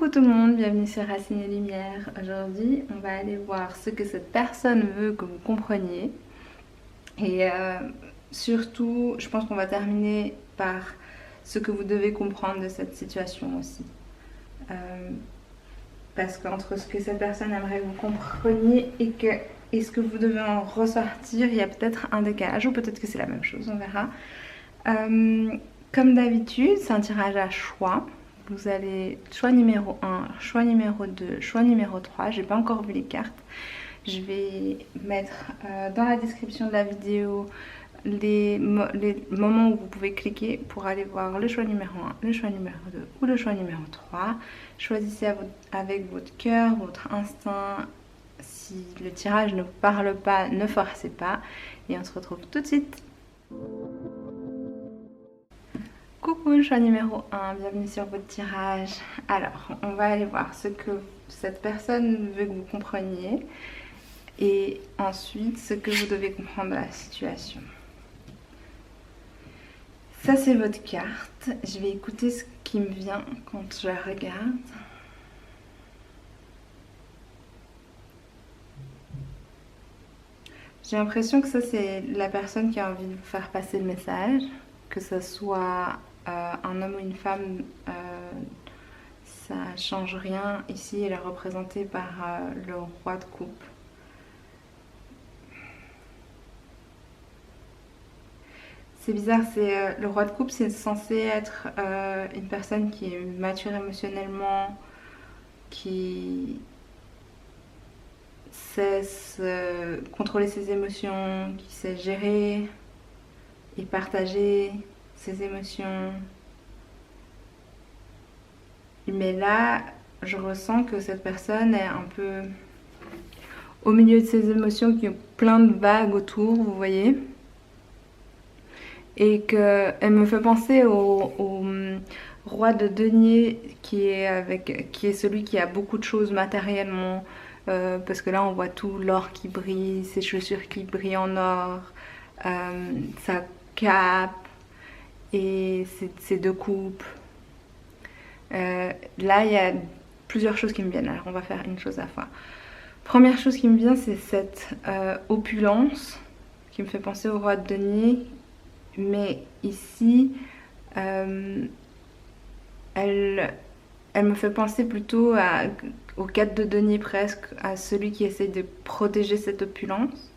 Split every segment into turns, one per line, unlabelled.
Coucou tout le monde, bienvenue sur Racine et Lumière. Aujourd'hui, on va aller voir ce que cette personne veut que vous compreniez. Et surtout, je pense qu'on va terminer par ce que vous devez comprendre de cette situation aussi. Parce qu'entre ce que cette personne aimerait que vous compreniez et ce que vous devez en ressortir, il y a peut-être un décalage ou peut-être que c'est la même chose, on verra. Comme d'habitude, c'est un tirage à choix. Vous avez choix numéro 1, choix numéro 2, choix numéro 3. J'ai pas encore vu les cartes. Je vais mettre dans la description de la vidéo les moments où vous pouvez cliquer pour aller voir le choix numéro 1, le choix numéro 2 ou le choix numéro 3. Choisissez avec votre cœur, votre instinct. Si le tirage ne vous parle pas, ne forcez pas. Et on se retrouve tout de suite. Coucou, choix numéro 1, bienvenue sur votre tirage. Alors, on va aller voir ce que cette personne veut que vous compreniez et ensuite ce que vous devez comprendre de la situation. Ça, c'est votre carte. Je vais écouter ce qui me vient quand je la regarde. J'ai l'impression que ça, c'est la personne qui a envie de vous faire passer le message, que ce soit un homme ou une femme, ça change rien. Ici, elle est représentée par le roi de coupe. C'est bizarre, c'est le roi de coupe, c'est censé être une personne qui est mature émotionnellement, qui sait contrôler ses émotions, qui sait gérer et partager ses émotions. Mais là, je ressens que cette personne est un peu au milieu de ses émotions, qui ont plein de vagues autour, vous voyez. Et qu'elle me fait penser au roi de denier qui est celui qui a beaucoup de choses matériellement. Parce que là, on voit tout l'or qui brille, ses chaussures qui brillent en or, sa cape et ses deux coupes. Là, il y a plusieurs choses qui me viennent. Alors, on va faire une chose à la fois. Première chose qui me vient, c'est cette opulence qui me fait penser au roi de denier. Mais ici, elle me fait penser plutôt au 4 de denier presque, à celui qui essaie de protéger cette opulence.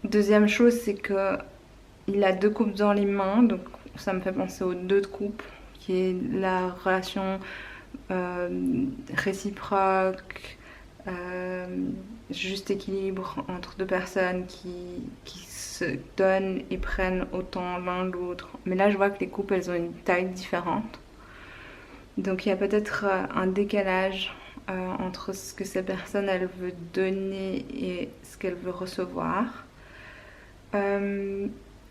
Deuxième chose, c'est qu'il a deux coupes dans les mains, donc ça me fait penser aux 2 de coupe, qui est la relation réciproque, juste équilibre entre deux personnes qui se donnent et prennent autant l'un l'autre. Mais là, je vois que les coupes, elles ont une taille différente. Donc il y a peut-être un décalage entre ce que cette personne, elle veut donner et ce qu'elle veut recevoir.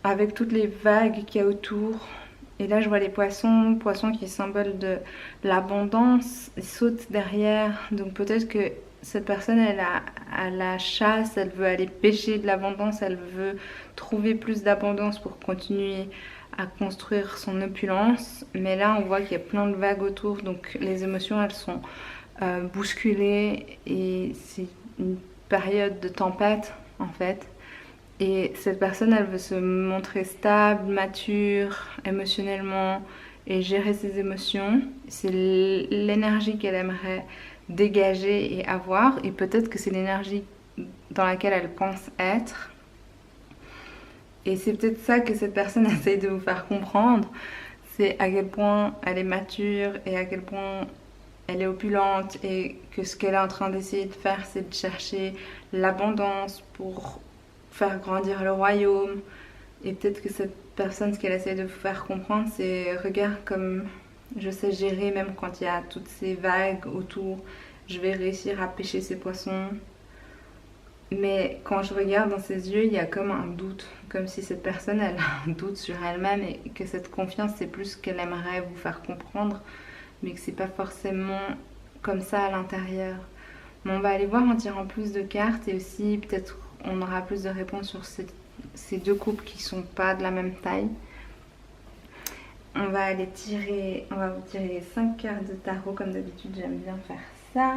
Avec toutes les vagues qu'il y a autour. Et là, je vois les poissons qui est symbole de l'abondance, ils sautent derrière. Donc peut-être que cette personne, elle a à la chasse, elle veut aller pêcher de l'abondance, elle veut trouver plus d'abondance pour continuer à construire son opulence. Mais là, on voit qu'il y a plein de vagues autour, donc les émotions, elles sont bousculées et c'est une période de tempête, en fait. Et cette personne, elle veut se montrer stable, mature, émotionnellement et gérer ses émotions. C'est l'énergie qu'elle aimerait dégager et avoir. Et peut-être que c'est l'énergie dans laquelle elle pense être. Et c'est peut-être ça que cette personne essaie de vous faire comprendre. C'est à quel point elle est mature et à quel point elle est opulente. Et que ce qu'elle est en train d'essayer de faire, c'est de chercher l'abondance pour faire grandir le royaume. Et peut-être que cette personne, ce qu'elle essaie de vous faire comprendre, c'est regarde comme je sais gérer même quand il y a toutes ces vagues autour, je vais réussir à pêcher ces poissons. Mais quand je regarde dans ses yeux, il y a comme un doute, comme si cette personne, elle a un doute sur elle-même et que cette confiance, c'est plus ce qu'elle aimerait vous faire comprendre, mais que c'est pas forcément comme ça à l'intérieur. Mais on va aller voir en tirant plus de cartes et aussi peut-être on aura plus de réponses sur ces 2 couples qui sont pas de la même taille. on va aller tirer, on va vous tirer les 5 cartes de tarot. Comme d'habitude, j'aime bien faire ça.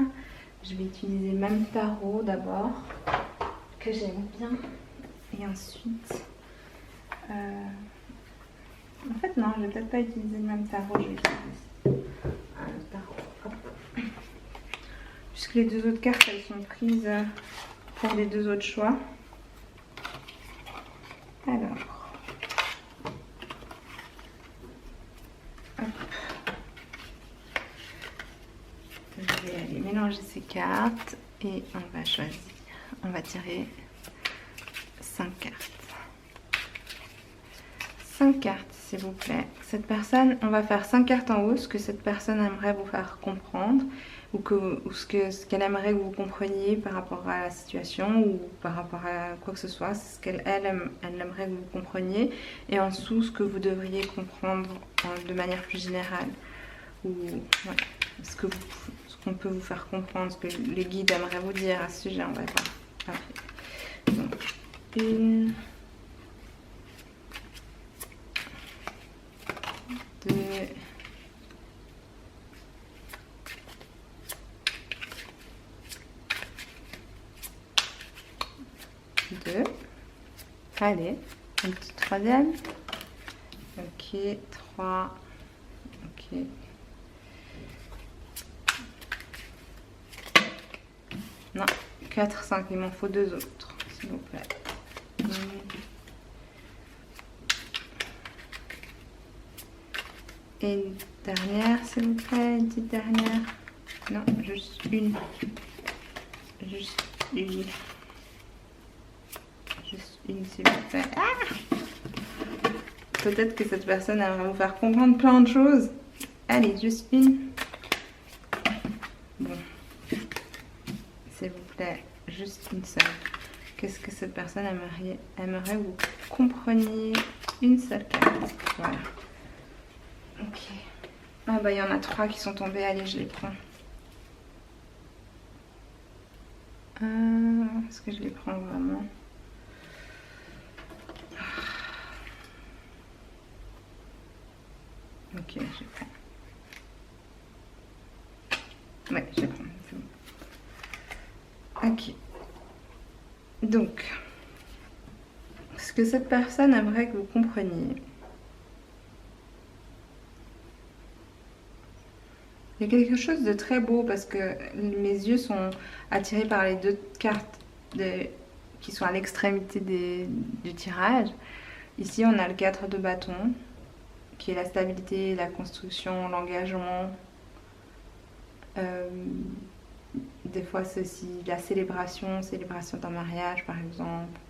Je vais utiliser le même tarot d'abord, que j'aime bien. Et ensuite... en fait, non, je vais peut-être pas utiliser le même tarot. Je vais utiliser le tarot. Hop. Puisque les deux autres cartes, elles sont prises pour les deux autres choix. Alors... hop. Je vais aller mélanger ces cartes et on va choisir. On va tirer 5 cartes. 5 cartes, s'il vous plaît. Cette personne, on va faire 5 cartes en haut, ce que cette personne aimerait vous faire comprendre, ou ce qu'elle aimerait que vous compreniez par rapport à la situation, ou par rapport à quoi que ce soit, ce qu'elle aimerait que vous compreniez, et en dessous, ce que vous devriez comprendre de manière plus générale, ou ouais, ce qu'on peut vous faire comprendre, ce que les guides aimeraient vous dire à ce sujet, on va voir après. Donc, 1, 2, 2. Allez, une petite troisième. Ok, 3. Ok. Non, 4, 5. Il m'en faut 2 autres, s'il vous plaît. Et une dernière, s'il vous plaît. Une petite dernière. Non, juste une. Juste une. Juste une, s'il vous plaît. Ah! Peut-être que cette personne aimerait vous faire comprendre plein de choses. Allez, juste une. Bon. S'il vous plaît, juste une seule. Qu'est-ce que cette personne aimerait que vous compreniez? Une seule carte. Voilà. Ok. Ah bah il y en a 3 qui sont tombés. Allez, je les prends. Est-ce que je les prends vraiment? Ok, je les prends. Ouais, je les prends. Ok. Donc, ce que cette personne aimerait que vous compreniez. Il y a quelque chose de très beau parce que mes yeux sont attirés par les 2 cartes qui sont à l'extrémité du tirage. Ici, on a le 4 de bâton, qui est la stabilité, la construction, l'engagement. Des fois, c'est aussi la célébration d'un mariage, par exemple.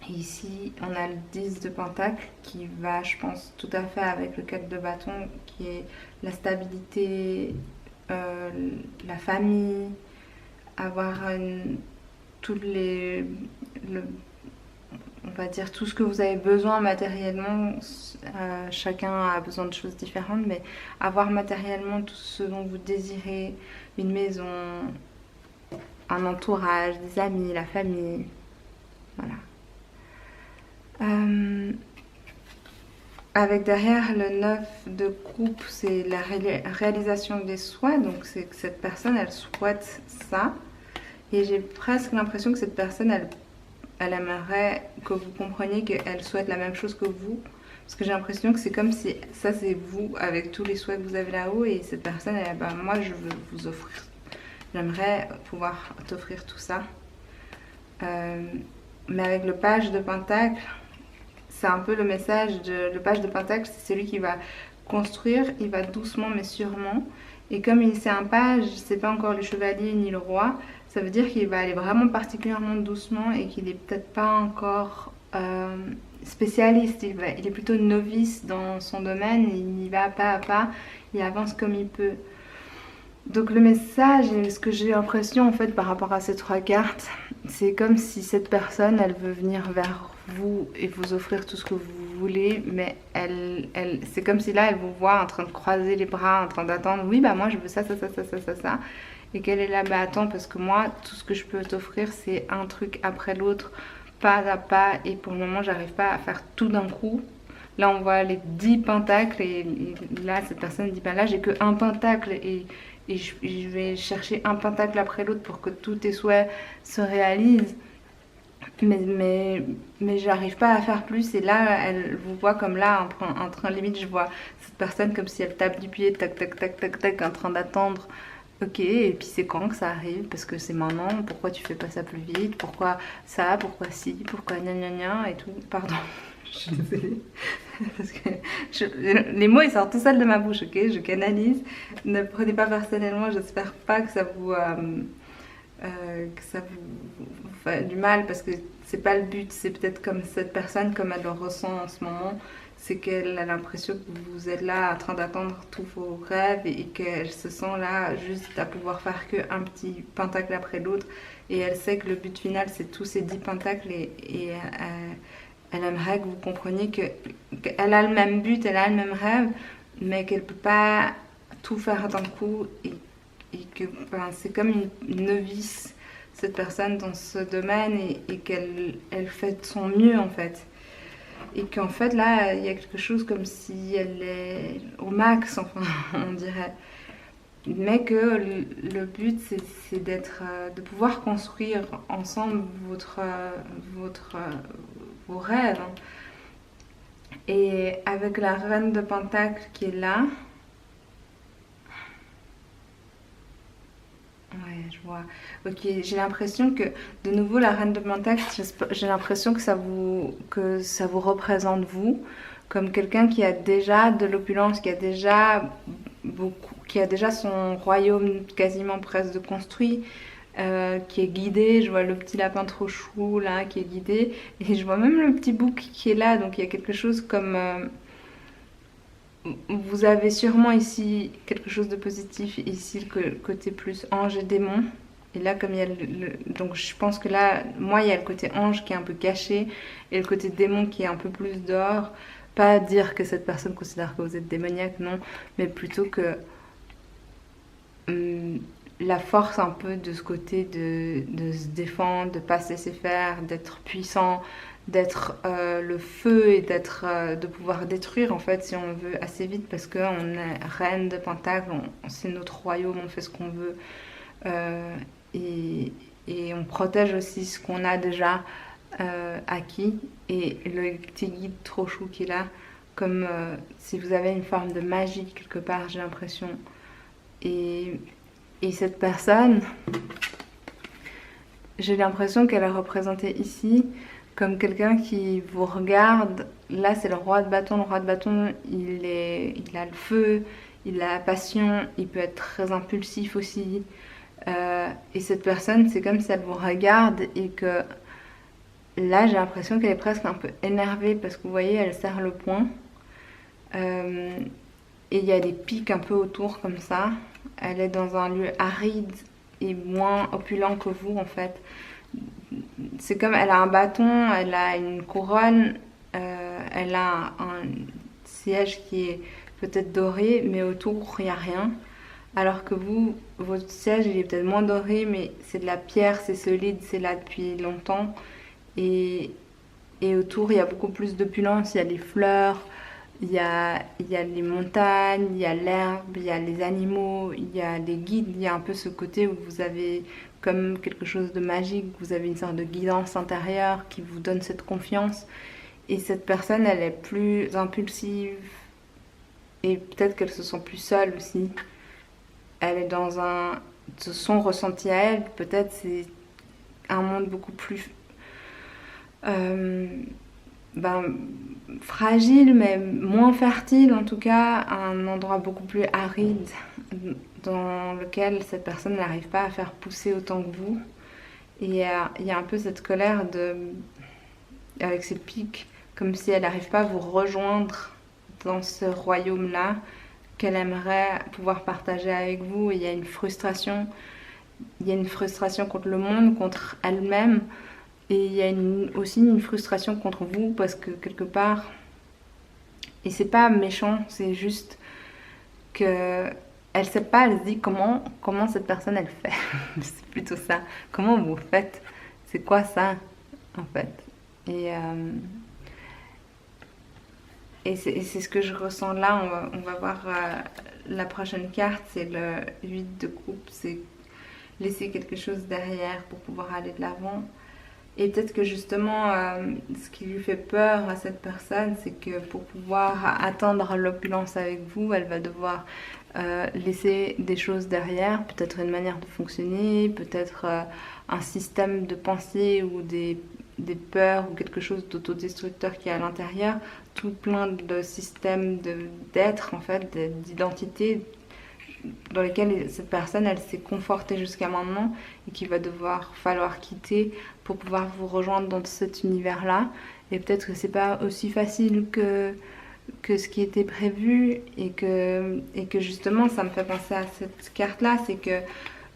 Et ici, on a le 10 de pentacle qui va, je pense, tout à fait avec le 4 de bâton, qui est la stabilité, la famille, avoir on va dire tout ce que vous avez besoin matériellement. Chacun a besoin de choses différentes, mais avoir matériellement tout ce dont vous désirez, une maison, un entourage, des amis, la famille, voilà. Avec derrière le 9 de coupe, c'est la réalisation des souhaits, donc c'est que cette personne elle souhaite ça, et j'ai presque l'impression que cette personne elle aimerait que vous compreniez qu'elle souhaite la même chose que vous, parce que j'ai l'impression que c'est comme si ça c'est vous avec tous les souhaits que vous avez là-haut, et cette personne elle, ben, moi je veux vous offrir, j'aimerais pouvoir t'offrir tout ça, mais avec le page de pentacle, c'est un peu le message le page de pentacle, c'est celui qui va construire, il va doucement mais sûrement, et comme c'est un page, c'est pas encore le chevalier ni le roi, ça veut dire qu'il va aller vraiment particulièrement doucement et qu'il est peut-être pas encore spécialiste, il est plutôt novice dans son domaine, il y va pas à pas, il avance comme il peut. Donc le message, et ce que j'ai l'impression en fait par rapport à ces 3 cartes, c'est comme si cette personne elle veut venir vers vous et vous offrir tout ce que vous voulez, mais c'est comme si là elle vous voit en train de croiser les bras, en train d'attendre, oui bah moi je veux ça, et qu'elle est là, bah attends, parce que moi tout ce que je peux t'offrir c'est un truc après l'autre, pas à pas, et pour le moment j'arrive pas à faire tout d'un coup, là on voit les 10 pentacles et là cette personne dit, ben là j'ai que un pentacle et je vais chercher un pentacle après l'autre pour que tous tes souhaits se réalisent. Mais j'arrive pas à faire plus. Et là, elle vous voit comme là, en train, limite, je vois cette personne comme si elle tape du pied, tac, tac, tac, tac, tac, en train d'attendre. Ok, et puis c'est quand que ça arrive? Parce que c'est maintenant. Pourquoi tu fais pas ça plus vite? Pourquoi ça? Pourquoi si? Pourquoi gna gna gna? Et tout. Pardon, je suis désolée. Parce que les mots ils sortent tout seuls de ma bouche, ok? Je canalise. Ne prenez pas personnellement. J'espère pas que ça vous fait du mal parce que c'est pas le but. C'est peut-être comme cette personne, comme elle le ressent en ce moment, c'est qu'elle a l'impression que vous êtes là en train d'attendre tous vos rêves et qu'elle se sent là juste à pouvoir faire qu'un petit pentacle après l'autre. Et elle sait que le but final c'est tous ces 10 pentacles et elle aimerait que vous compreniez qu'elle a le même but, elle a le même rêve, mais qu'elle peut pas tout faire d'un coup et que ben, c'est comme une novice, cette personne dans ce domaine et qu'elle fait de son mieux en fait. Et qu'en fait là, il y a quelque chose comme si elle est au max, enfin, on dirait. Mais que le but c'est d'être, de pouvoir construire ensemble vos rêves. Hein. Et avec la reine de Pentacle qui est là, ouais, je vois. Ok, j'ai l'impression que, de nouveau, la reine de Pentacle, j'ai l'impression que ça vous représente vous, comme quelqu'un qui a déjà de l'opulence, qui a déjà beaucoup, qui a déjà son royaume quasiment presque de construit, qui est guidé. Je vois le petit lapin trop chou là, qui est guidé, et je vois même le petit bouc qui est là. Donc il y a quelque chose comme vous avez sûrement ici quelque chose de positif, ici le côté plus ange et démon. Et là, comme il y a donc je pense que là, moi, il y a le côté ange qui est un peu caché et le côté démon qui est un peu plus dehors. Pas dire que cette personne considère que vous êtes démoniaque, non, mais plutôt que hum, la force un peu de ce côté de se défendre, de pas se laisser faire, d'être puissant, d'être le feu et de pouvoir détruire en fait si on veut assez vite parce qu'on est reine de Pentacle, c'est notre royaume, on fait ce qu'on veut euh, et, et on protège aussi ce qu'on a déjà acquis et le petit guide trop chou qui est là comme si vous avez une forme de magie quelque part j'ai l'impression et, et cette personne j'ai l'impression qu'elle est représentée ici comme quelqu'un qui vous regarde. Là, c'est le roi de bâton. Le roi de bâton, il a le feu, il a la passion, il peut être très impulsif aussi. Et cette personne, c'est comme si elle vous regarde et que là, j'ai l'impression qu'elle est presque un peu énervée parce que vous voyez, elle serre le poing. Euh, et il y a des pics un peu autour comme ça. Elle est dans un lieu aride et moins opulent que vous en fait. C'est comme elle a un bâton, elle a une couronne, elle a un siège qui est peut-être doré, mais autour il n'y a rien. Alors que vous, votre siège il est peut-être moins doré, mais c'est de la pierre, c'est solide, c'est là depuis longtemps. Et, et autour il y a beaucoup plus d'opulence, il y a les fleurs, il y a les montagnes, il y a l'herbe, il y a les animaux, il y a les guides, il y a un peu ce côté où vous avez comme quelque chose de magique, vous avez une sorte de guidance intérieure qui vous donne cette confiance. Et cette personne, elle est plus impulsive et peut-être qu'elle se sent plus seule aussi. Elle est dans un... Son ressenti à elle, peut-être c'est un monde beaucoup plus... euh, ben, fragile, mais moins fertile en tout cas, un endroit beaucoup plus aride dans lequel cette personne n'arrive pas à faire pousser autant que vous. Et il y a un peu cette colère avec ses pics, comme si elle n'arrive pas à vous rejoindre dans ce royaume-là qu'elle aimerait pouvoir partager avec vous. Et il y a une frustration contre le monde, contre elle-même. Et il y a aussi une frustration contre vous parce que quelque part, et c'est pas méchant, c'est juste que elle sait pas, elle se dit comment cette personne elle fait. C'est plutôt ça. Comment vous faites? C'est quoi ça en fait? Et, euh, Et c'est ce que je ressens là. On va voir la prochaine carte, c'est le 8 de coupe. C'est laisser quelque chose derrière pour pouvoir aller de l'avant. Et peut-être que justement, ce qui lui fait peur à cette personne, c'est que pour pouvoir atteindre l'opulence avec vous, elle va devoir laisser des choses derrière, peut-être une manière de fonctionner, peut-être un système de pensée ou des peurs ou quelque chose d'autodestructeur qui est à l'intérieur, tout plein de systèmes d'être en fait, d'identité dans lesquels cette personne elle s'est confortée jusqu'à maintenant et qu'il va devoir falloir quitter pour pouvoir vous rejoindre dans cet univers là. Et peut-être que c'est pas aussi facile que ce qui était prévu et que justement ça me fait penser à cette carte là, c'est que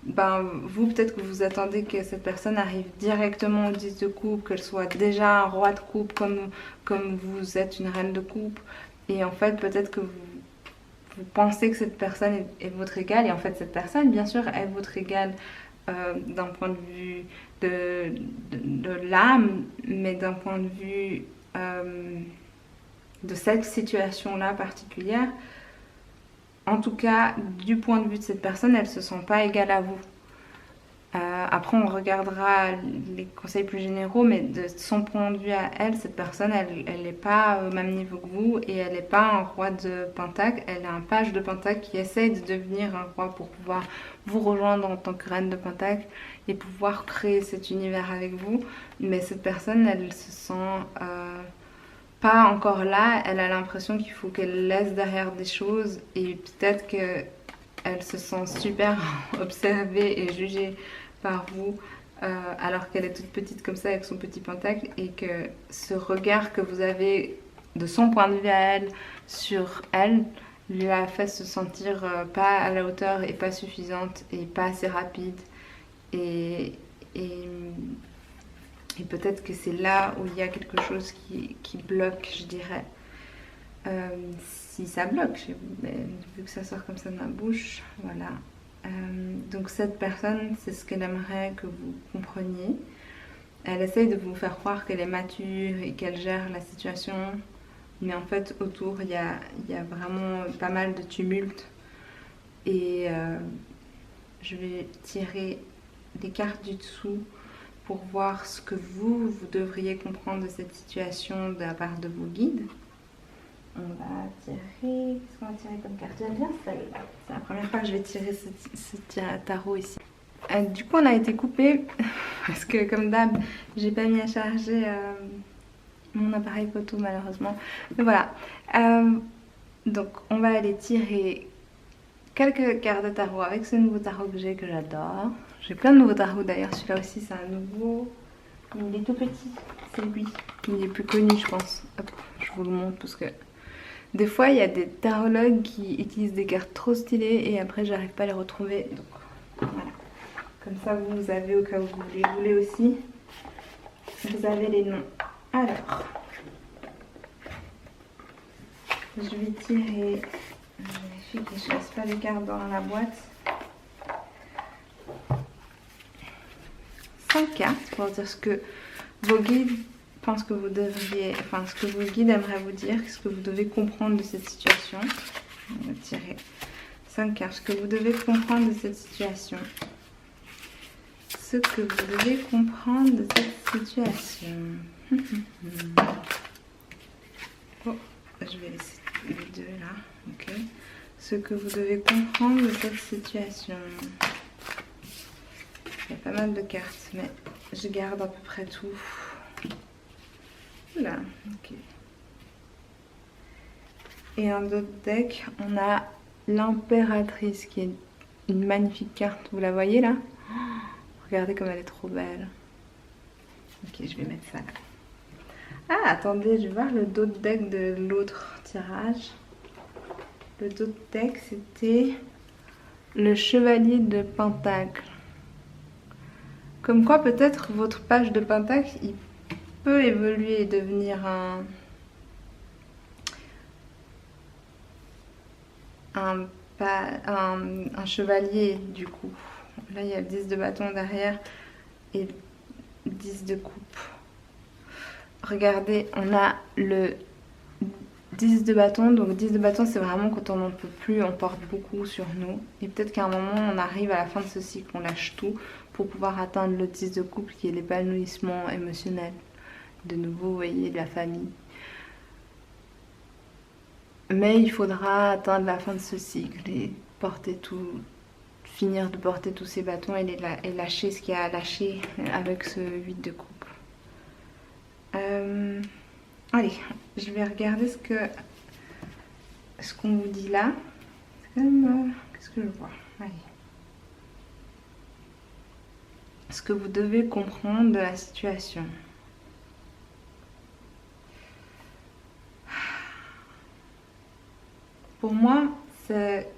ben, vous peut-être que vous attendez que cette personne arrive directement au 10 de coupe, qu'elle soit déjà un roi de coupe comme vous êtes une reine de coupe, et en fait peut-être que vous pensez que cette personne est votre égale, et en fait cette personne bien sûr est votre égale d'un point de vue de l'âme, mais d'un point de vue de cette situation-là particulière, en tout cas du point de vue de cette personne, elle ne se sent pas égale à vous. Après on regardera les conseils plus généraux, mais de son point de vue à elle, cette personne elle n'est pas au même niveau que vous, et elle n'est pas un roi de pentacle, elle est un page de pentacle qui essaye de devenir un roi pour pouvoir vous rejoindre en tant que reine de pentacle et pouvoir créer cet univers avec vous. Mais cette personne elle se sent pas encore là, elle a l'impression qu'il faut qu'elle laisse derrière des choses, et peut-être que elle se sent super observée et jugée par vous alors qu'elle est toute petite comme ça avec son petit pentacle, et que ce regard que vous avez de son point de vue à elle sur elle lui a fait se sentir pas à la hauteur et pas suffisante et pas assez rapide, et, et, et peut-être que c'est là où il y a quelque chose qui bloque, je dirais. Si ça bloque, vu que ça sort comme ça de ma bouche, voilà. Donc cette personne, c'est ce qu'elle aimerait que vous compreniez. Elle essaye de vous faire croire qu'elle est mature et qu'elle gère la situation, mais en fait autour il y a vraiment pas mal de tumulte. Et je vais tirer les cartes du dessous pour voir ce que vous devriez comprendre de cette situation de la part de vos guides. On va tirer. Qu'est-ce qu'on va tirer comme carte? J'aime bien celle-là. C'est la première fois que je vais tirer ce tarot ici. Du coup, on a été coupé parce que, comme d'hab, j'ai pas mis à charger mon appareil photo malheureusement. Mais voilà. Donc, on va aller tirer quelques cartes de tarot avec ce nouveau tarot que j'adore. J'ai plein de nouveaux tarots d'ailleurs. Celui-là aussi, c'est un nouveau. Il est tout petit. C'est lui. Il est plus connu, je pense. Hop, je vous le montre parce que. Des fois, il y a des tarologues qui utilisent des cartes trop stylées et après, j'arrive pas à les retrouver. Donc, voilà. Comme ça, vous avez, au cas où vous les voulez aussi, vous avez les noms. Alors, je vais tirer. Je vérifie que je ne laisse pas les cartes dans la boîte. 5 cartes pour dire ce que vos guides pense que vous devriez, enfin ce que vos guides aimeraient vous dire, ce que vous devez comprendre de cette situation. On va tirer 5 cartes, ce que vous devez comprendre de cette situation. Ce que vous devez comprendre de cette situation. Oh, je vais laisser les deux là, ok. Ce que vous devez comprendre de cette situation. Il y a pas mal de cartes, mais je garde à peu près tout. Là, ok. Et un autre deck, on a l'impératrice qui est une magnifique carte. Vous la voyez là? Regardez comme elle est trop belle. Ok, je vais mettre ça là. Ah, attendez, je vais voir le dos de deck de l'autre tirage. Le dos de deck, c'était le chevalier de pentacle. Comme quoi, peut-être votre page de pentacle, il peut évoluer et devenir un chevalier du coup. Là, il y a le 10 de bâton derrière et 10 de coupe. Regardez, on a le 10 de bâton, donc 10 de bâton c'est vraiment quand on n'en peut plus, on porte beaucoup sur nous. Et peut-être qu'à un moment on arrive à la fin de ce cycle, on lâche tout pour pouvoir atteindre le 10 de couple qui est l'épanouissement émotionnel. De nouveau, vous voyez, de la famille. Mais il faudra atteindre la fin de ce cycle et porter tout, finir de porter tous ces bâtons et lâcher ce qu'il y a à lâcher avec ce 8 de couple. Allez, je vais regarder ce qu'on vous dit là. Qu'est-ce que je vois? Allez. Ce que vous devez comprendre de la situation. Pour moi, c'est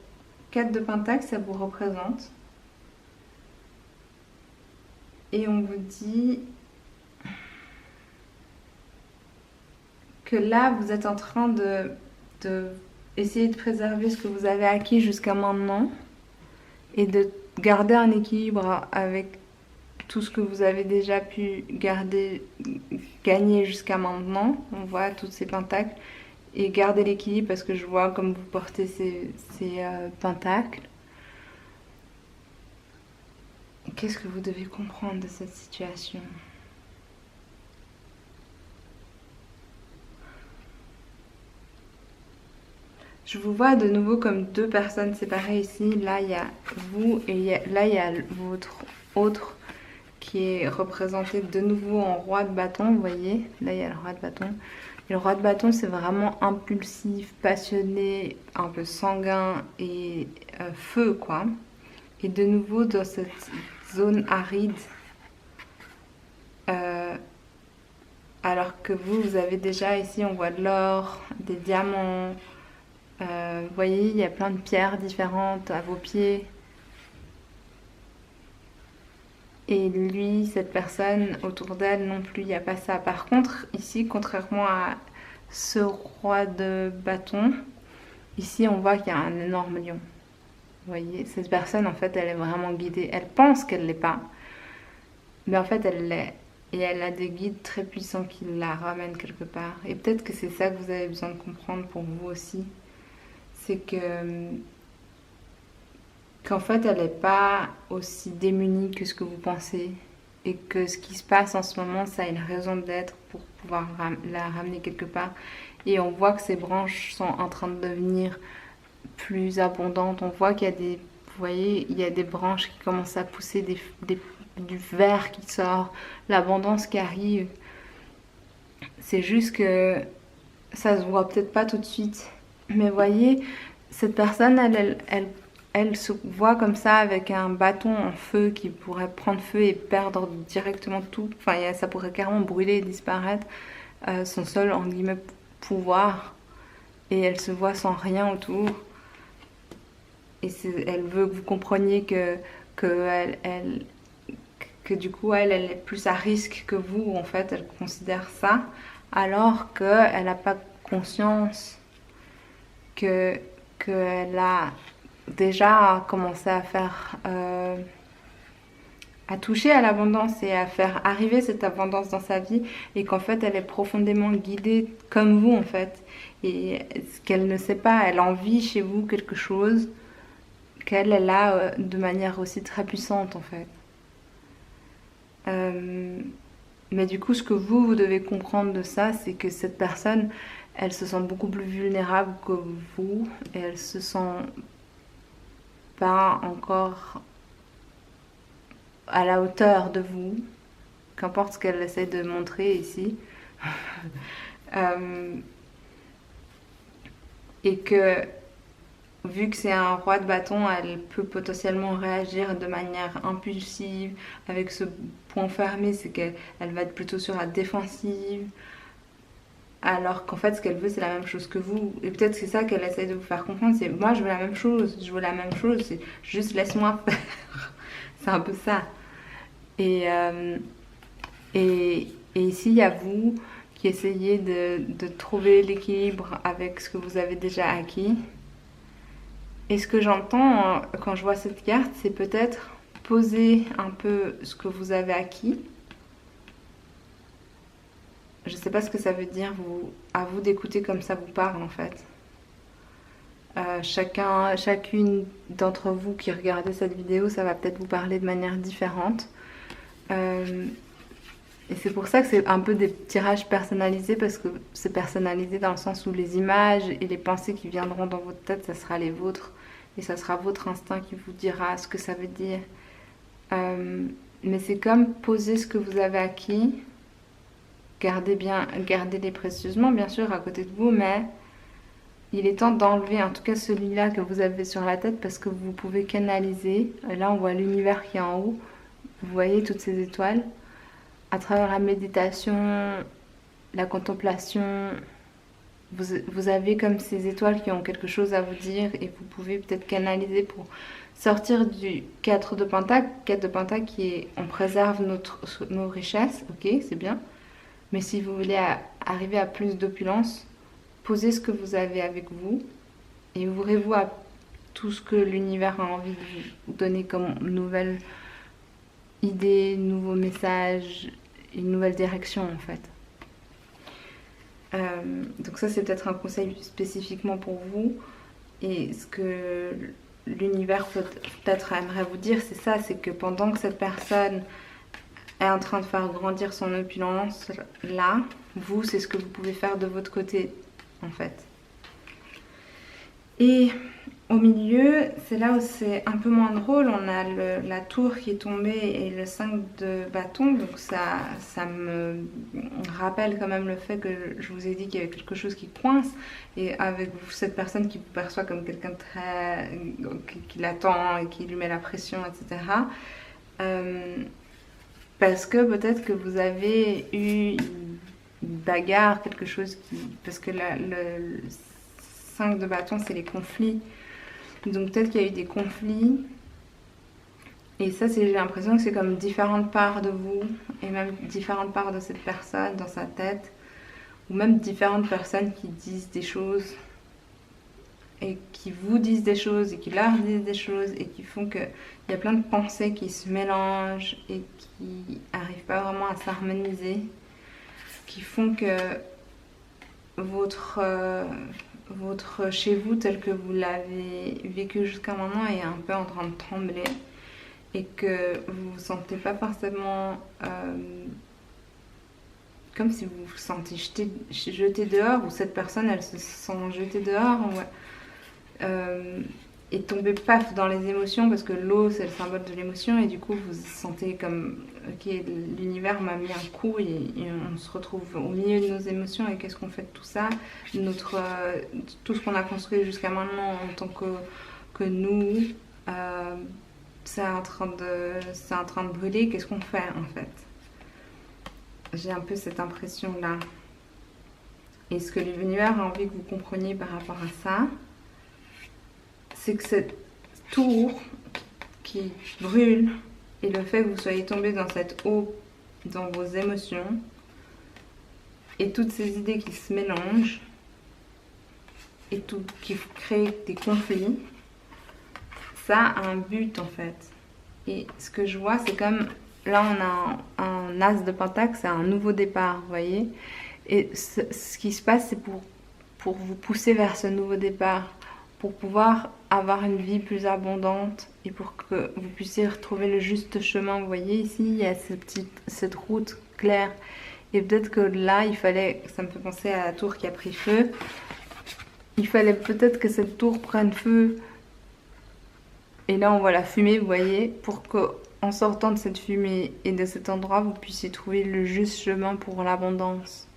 4 de Pentacle, ça vous représente. Et on vous dit que là, vous êtes en train de essayer de préserver ce que vous avez acquis jusqu'à maintenant et de garder un équilibre avec tout ce que vous avez déjà pu gagner jusqu'à maintenant. On voit toutes ces pentacles. Et garder l'équilibre parce que je vois comme vous portez ces pentacles. Qu'est-ce que vous devez comprendre de cette situation? Je vous vois de nouveau comme 2 personnes séparées ici. Là, il y a vous et là, il y a votre autre qui est représenté de nouveau en roi de bâton. Vous voyez, là, il y a le roi de bâton. Et le roi de bâton, c'est vraiment impulsif, passionné, un peu sanguin et feu, quoi. Et de nouveau, dans cette zone aride, alors que vous avez déjà ici, on voit de l'or, des diamants. Vous voyez, il y a plein de pierres différentes à vos pieds. Et lui, cette personne, autour d'elle non plus, il n'y a pas ça. Par contre, ici, contrairement à ce roi de bâton, ici, on voit qu'il y a un énorme lion. Vous voyez, cette personne, en fait, elle est vraiment guidée. Elle pense qu'elle ne l'est pas, mais en fait, elle l'est. Et elle a des guides très puissants qui la ramènent quelque part. Et peut-être que c'est ça que vous avez besoin de comprendre pour vous aussi. C'est qu'en fait, elle n'est pas aussi démunie que ce que vous pensez. Et que ce qui se passe en ce moment, ça a une raison d'être pour pouvoir la ramener quelque part. Et on voit que ces branches sont en train de devenir plus abondantes. On voit qu'il y a des... Vous voyez, il y a des branches qui commencent à pousser, du vert qui sort, l'abondance qui arrive. C'est juste que ça se voit peut-être pas tout de suite. Mais voyez, cette personne, elle se voit comme ça avec un bâton en feu qui pourrait prendre feu et perdre directement tout. Enfin, ça pourrait carrément brûler et disparaître. Son seul, en guillemets, pouvoir. Et elle se voit sans rien autour. Et elle veut que vous compreniez que du coup, elle est plus à risque que vous. En fait, elle considère ça. Alors qu'elle n'a pas conscience qu'elle a déjà commencé à faire... à toucher à l'abondance et à faire arriver cette abondance dans sa vie et qu'en fait elle est profondément guidée comme vous en fait et ce qu'elle ne sait pas, elle envie chez vous quelque chose qu'elle a de manière aussi très puissante en fait. Mais du coup ce que vous devez comprendre de ça, c'est que cette personne, elle se sent beaucoup plus vulnérable que vous et elle se sent pas encore à la hauteur de vous, qu'importe ce qu'elle essaie de montrer ici. Et que vu que c'est un roi de bâton, elle peut potentiellement réagir de manière impulsive. Avec ce point fermé, c'est qu'elle va être plutôt sur la défensive. Alors qu'en fait, ce qu'elle veut, c'est la même chose que vous. Et peut-être c'est ça qu'elle essaie de vous faire comprendre. C'est moi, je veux la même chose. Je veux la même chose. C'est juste laisse-moi faire. C'est un peu ça. Et ici, il y a vous qui essayez de trouver l'équilibre avec ce que vous avez déjà acquis. Et ce que j'entends quand je vois cette carte, c'est peut-être poser un peu ce que vous avez acquis Je sais pas ce que ça veut dire, à vous d'écouter comme ça vous parle en fait. Chacune d'entre vous qui regardez cette vidéo, ça va peut-être vous parler de manière différente. Et c'est pour ça que c'est un peu des tirages personnalisés, parce que c'est personnalisé dans le sens où les images et les pensées qui viendront dans votre tête, ça sera les vôtres. Et ça sera votre instinct qui vous dira ce que ça veut dire. Mais c'est comme poser ce que vous avez acquis. Gardez-les précieusement, bien sûr, à côté de vous, mais il est temps d'enlever en tout cas celui-là que vous avez sur la tête, parce que vous pouvez canaliser. Là, on voit l'univers qui est en haut. Vous voyez toutes ces étoiles. À travers la méditation, la contemplation, vous avez comme ces étoiles qui ont quelque chose à vous dire, et vous pouvez peut-être canaliser pour sortir du 4 de Pentacle. 4 de Pentacle qui est on préserve nos richesses, ok, c'est bien. Mais si vous voulez arriver à plus d'opulence, posez ce que vous avez avec vous et ouvrez-vous à tout ce que l'univers a envie de vous donner comme nouvelle idée, nouveaux messages, une nouvelle direction en fait. Donc ça c'est peut-être un conseil spécifiquement pour vous. Et ce que l'univers peut-être aimerait vous dire, c'est ça, c'est que pendant que cette personne est en train de faire grandir son opulence, là, vous, c'est ce que vous pouvez faire de votre côté en fait. Et au milieu, c'est là où c'est un peu moins drôle, on a la tour qui est tombée et le 5 de bâton, donc ça me rappelle quand même le fait que je vous ai dit qu'il y avait quelque chose qui coince, et avec cette personne qui vous perçoit comme quelqu'un de très... qui l'attend et qui lui met la pression, etc. Parce que peut-être que vous avez eu une bagarre, quelque chose qui... Parce que le 5 de bâton, c'est les conflits. Donc peut-être qu'il y a eu des conflits. Et ça, j'ai l'impression que c'est comme différentes parts de vous, et même différentes parts de cette personne dans sa tête, ou même différentes personnes qui disent des choses, et qui vous disent des choses, et qui leur disent des choses, et qui font qu'il y a plein de pensées qui se mélangent, et qui n'arrivent pas vraiment à s'harmoniser, qui font que votre chez vous tel que vous l'avez vécu jusqu'à maintenant est un peu en train de trembler, et que vous vous sentez pas forcément comme si vous vous sentez jeté dehors, ou cette personne elle se sent jetée dehors, et tombez paf dans les émotions, parce que l'eau c'est le symbole de l'émotion, et du coup vous vous sentez comme ok, l'univers m'a mis un coup, et on se retrouve au milieu de nos émotions, et qu'est-ce qu'on fait de tout ça, tout ce qu'on a construit jusqu'à maintenant en tant que nous, c'est en train de brûler, qu'est-ce qu'on fait en fait? J'ai un peu cette impression là. Et ce que l'univers a envie que vous compreniez par rapport à ça, c'est que cette tour qui brûle, et le fait que vous soyez tombé dans cette eau, dans vos émotions, et toutes ces idées qui se mélangent, et tout qui crée des conflits, ça a un but en fait. Et ce que je vois, c'est comme là on a un as de pentacle, c'est un nouveau départ, vous voyez. Et ce qui se passe, c'est pour vous pousser vers ce nouveau départ, pour pouvoir avoir une vie plus abondante, et pour que vous puissiez retrouver le juste chemin. Vous voyez ici, il y a cette route claire, et peut-être que là, ça me fait penser à la tour qui a pris feu, il fallait peut-être que cette tour prenne feu, et là on voit la fumée, vous voyez, pour qu'en sortant de cette fumée et de cet endroit, vous puissiez trouver le juste chemin pour l'abondance.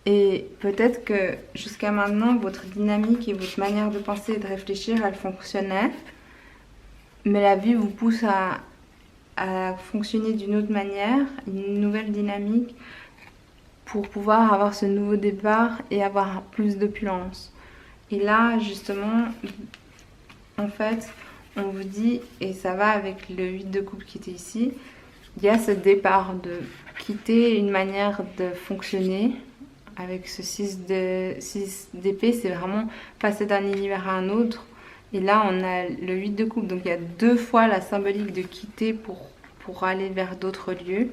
Et peut-être que jusqu'à maintenant, votre dynamique et votre manière de penser et de réfléchir, elle fonctionnait. Mais la vie vous pousse à fonctionner d'une autre manière, une nouvelle dynamique, pour pouvoir avoir ce nouveau départ et avoir plus d'opulence. Et là, justement, en fait, on vous dit, et ça va avec le 8 de coupe qui était ici, il y a ce départ de quitter une manière de fonctionner. Avec ce 6 d'épée, c'est vraiment passer d'un univers à un autre. Et là, on a le 8 de coupe. Donc, il y a 2 fois la symbolique de quitter pour aller vers d'autres lieux.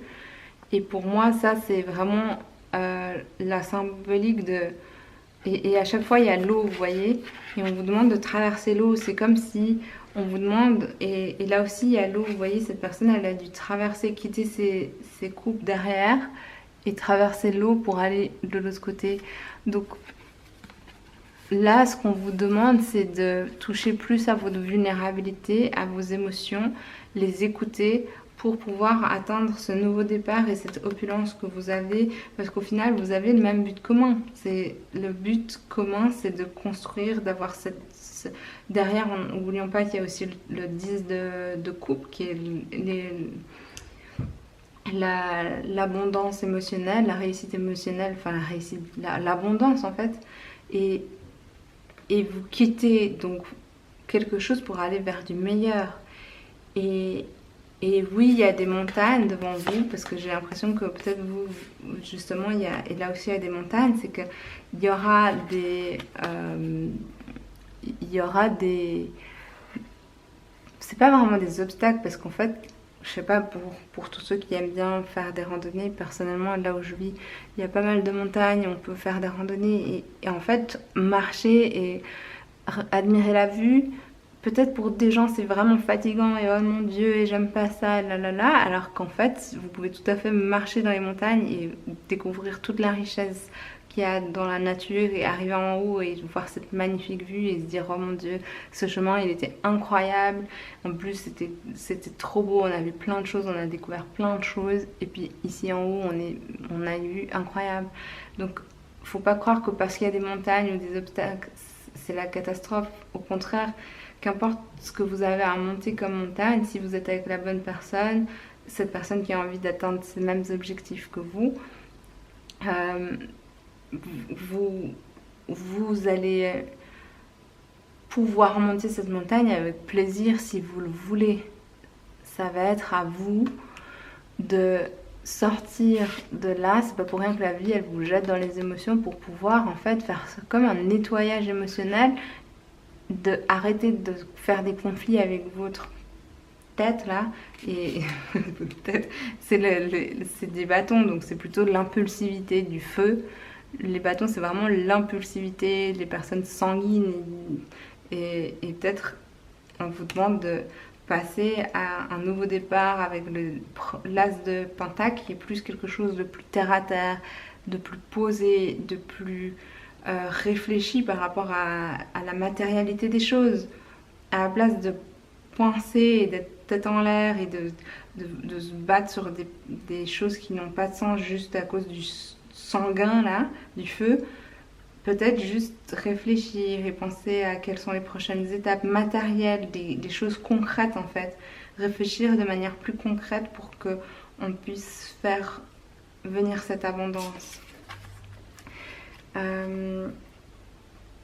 Et pour moi, ça, c'est vraiment la symbolique de... Et à chaque fois, il y a l'eau, vous voyez, et on vous demande de traverser l'eau. C'est comme si on vous demande, et là aussi, il y a l'eau, vous voyez, cette personne, elle a dû traverser, quitter ses coupes derrière et traverser l'eau pour aller de l'autre côté. Donc là, ce qu'on vous demande, c'est de toucher plus à votre vulnérabilité, à vos émotions, les écouter pour pouvoir atteindre ce nouveau départ et cette opulence que vous avez, parce qu'au final, vous avez le même but commun. C'est le but commun, c'est de construire, d'avoir derrière, n'oublions pas qu'il y a aussi le 10 de coupe, qui est l'abondance émotionnelle, la réussite émotionnelle, enfin l'abondance en fait. Et vous quittez donc quelque chose pour aller vers du meilleur. Et, oui, il y a des montagnes devant vous, parce que j'ai l'impression que peut-être vous, justement, et là aussi il y a des montagnes, c'est qu'il y aura c'est pas vraiment des obstacles, parce qu'en fait, je sais pas, pour tous ceux qui aiment bien faire des randonnées, personnellement, là où je vis, il y a pas mal de montagnes, on peut faire des randonnées, et en fait, marcher et admirer la vue, peut-être pour des gens c'est vraiment fatigant et oh mon dieu et j'aime pas ça, là là là, alors qu'en fait vous pouvez tout à fait marcher dans les montagnes et découvrir toute la richesse qu'il y a dans la nature et arriver en haut et voir cette magnifique vue et se dire oh mon dieu, ce chemin il était incroyable, en plus c'était trop beau, on a vu plein de choses, on a découvert plein de choses, et puis ici en haut on a eu incroyable. Donc faut pas croire que parce qu'il y a des montagnes ou des obstacles c'est la catastrophe. Au contraire, qu'importe ce que vous avez à monter comme montagne, si vous êtes avec la bonne personne, cette personne qui a envie d'atteindre ces mêmes objectifs que vous, vous allez pouvoir monter cette montagne avec plaisir si vous le voulez. Ça va être à vous de sortir de là. C'est pas pour rien que la vie elle vous jette dans les émotions pour pouvoir en fait faire comme un nettoyage émotionnel, de arrêter de faire des conflits avec votre tête là, et votre tête c'est des bâtons, donc c'est plutôt de l'impulsivité, du feu. Les bâtons c'est vraiment l'impulsivité, les personnes sanguines, et peut-être on vous demande de passer à un nouveau départ avec l'as de pentacle, qui est plus quelque chose de plus terre à terre, de plus posé, de plus réfléchi par rapport à la matérialité des choses, à la place de penser et d'être tête en l'air et de se battre sur des choses qui n'ont pas de sens juste à cause du sanguin là, du feu. Peut-être juste réfléchir et penser à quelles sont les prochaines étapes matérielles, des choses concrètes en fait. Réfléchir de manière plus concrète pour qu'on puisse faire venir cette abondance.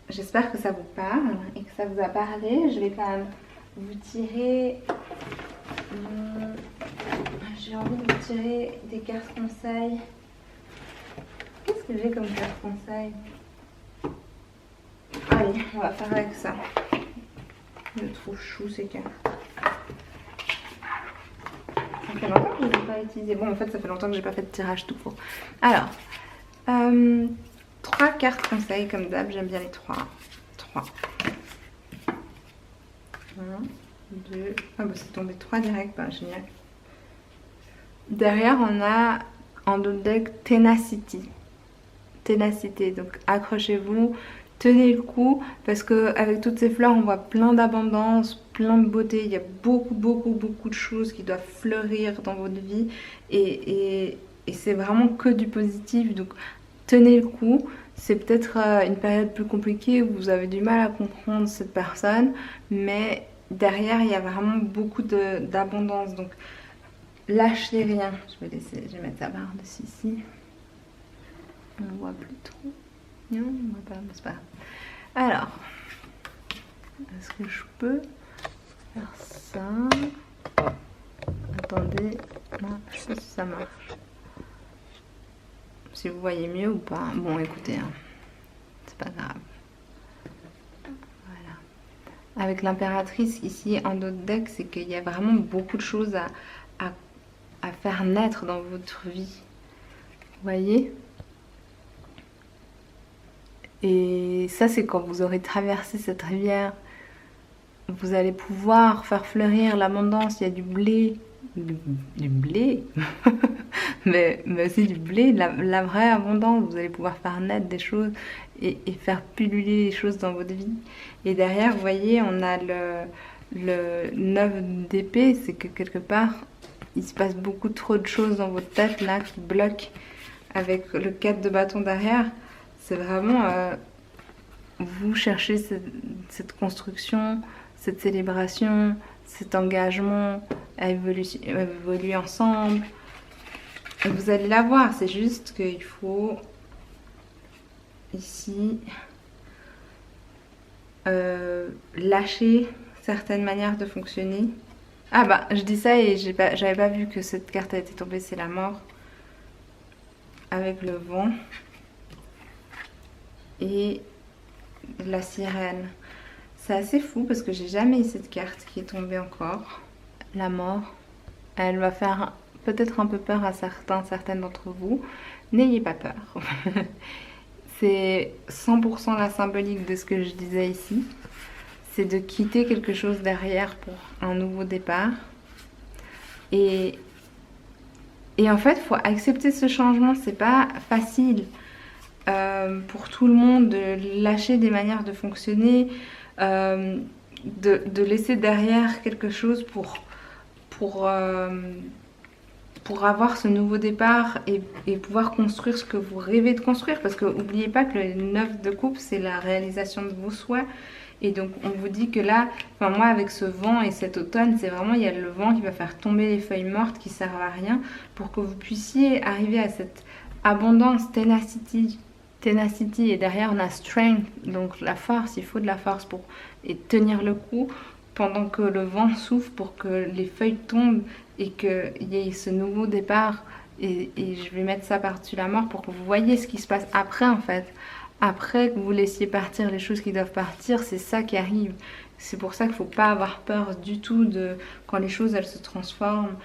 J'espère que ça vous parle et que ça vous a parlé. Je vais quand même vous tirer... J'ai envie de vous tirer des cartes conseils. Qu'est-ce que j'ai comme carte conseil? Allez, on va faire avec ça. Je trouve chou ces cartes. Ça fait longtemps que je ne les ai pas utilisées. Bon, en fait, ça fait longtemps que j'ai pas fait de tirage tout court. Alors, 3 cartes conseils comme d'hab. J'aime bien les 3. 1, 2. Ah bah c'est tombé 3 direct, bah génial. Derrière, on a en d'autres deck Tenacity. Ténacité, donc accrochez-vous, tenez le coup, parce que avec toutes ces fleurs on voit plein d'abondance, plein de beauté, il y a beaucoup de choses qui doivent fleurir dans votre vie, et c'est vraiment que du positif, donc tenez le coup. C'est peut-être une période plus compliquée où vous avez du mal à comprendre cette personne, mais derrière il y a vraiment beaucoup d'abondance, donc lâchez rien. Je vais mettre sa barre dessus ici. On ne voit plus trop. Non, on ne voit pas, mais c'est pas grave. Alors, est-ce que je peux faire ça? Attendez, non, je sais pas si ça marche. Si vous voyez mieux ou pas. Bon, écoutez, hein, c'est pas grave. Voilà. Avec l'impératrice ici en d'autres decks, c'est qu'il y a vraiment beaucoup de choses à à faire naître dans votre vie. Vous voyez? Et ça, c'est quand vous aurez traversé cette rivière. Vous allez pouvoir faire fleurir l'abondance. Il y a du blé. Du blé mais aussi du blé, la vraie abondance. Vous allez pouvoir faire naître des choses et faire pulluler les choses dans votre vie. Et derrière, vous voyez, on a le 9 d'épée. C'est que quelque part, il se passe beaucoup trop de choses dans votre tête là qui bloquent avec le 4 de bâton derrière. C'est vraiment vous cherchez cette construction, cette célébration, cet engagement à évoluer ensemble. Et vous allez la voir, c'est juste qu'il faut ici lâcher certaines manières de fonctionner. Ah bah, je dis ça et j'avais pas vu que cette carte a été tombée, c'est la mort. Avec le vent. Et la sirène. C'est assez fou parce que j'ai jamais eu cette carte qui est tombée encore. La mort. Elle va faire peut-être un peu peur à certaines d'entre vous. N'ayez pas peur. C'est 100% la symbolique de ce que je disais ici. C'est de quitter quelque chose derrière pour un nouveau départ. Et en fait, il faut accepter ce changement. C'est pas facile pour tout le monde de lâcher des manières de fonctionner, de laisser derrière quelque chose pour avoir ce nouveau départ et pouvoir construire ce que vous rêvez de construire. Parce que n'oubliez pas que le 9 de coupe, c'est la réalisation de vos souhaits. Et donc on vous dit que là, enfin moi avec ce vent et cet automne, c'est vraiment, il y a le vent qui va faire tomber les feuilles mortes qui servent à rien pour que vous puissiez arriver à cette abondance, ténacity. Et derrière on a strength, donc la force, il faut de la force pour tenir le coup pendant que le vent souffle pour que les feuilles tombent et qu'il y ait ce nouveau départ. Et je vais mettre ça par-dessus la mort pour que vous voyez ce qui se passe après en fait. Après que vous laissiez partir les choses qui doivent partir, c'est ça qui arrive. C'est pour ça qu'il ne faut pas avoir peur du tout de quand les choses elles se transforment.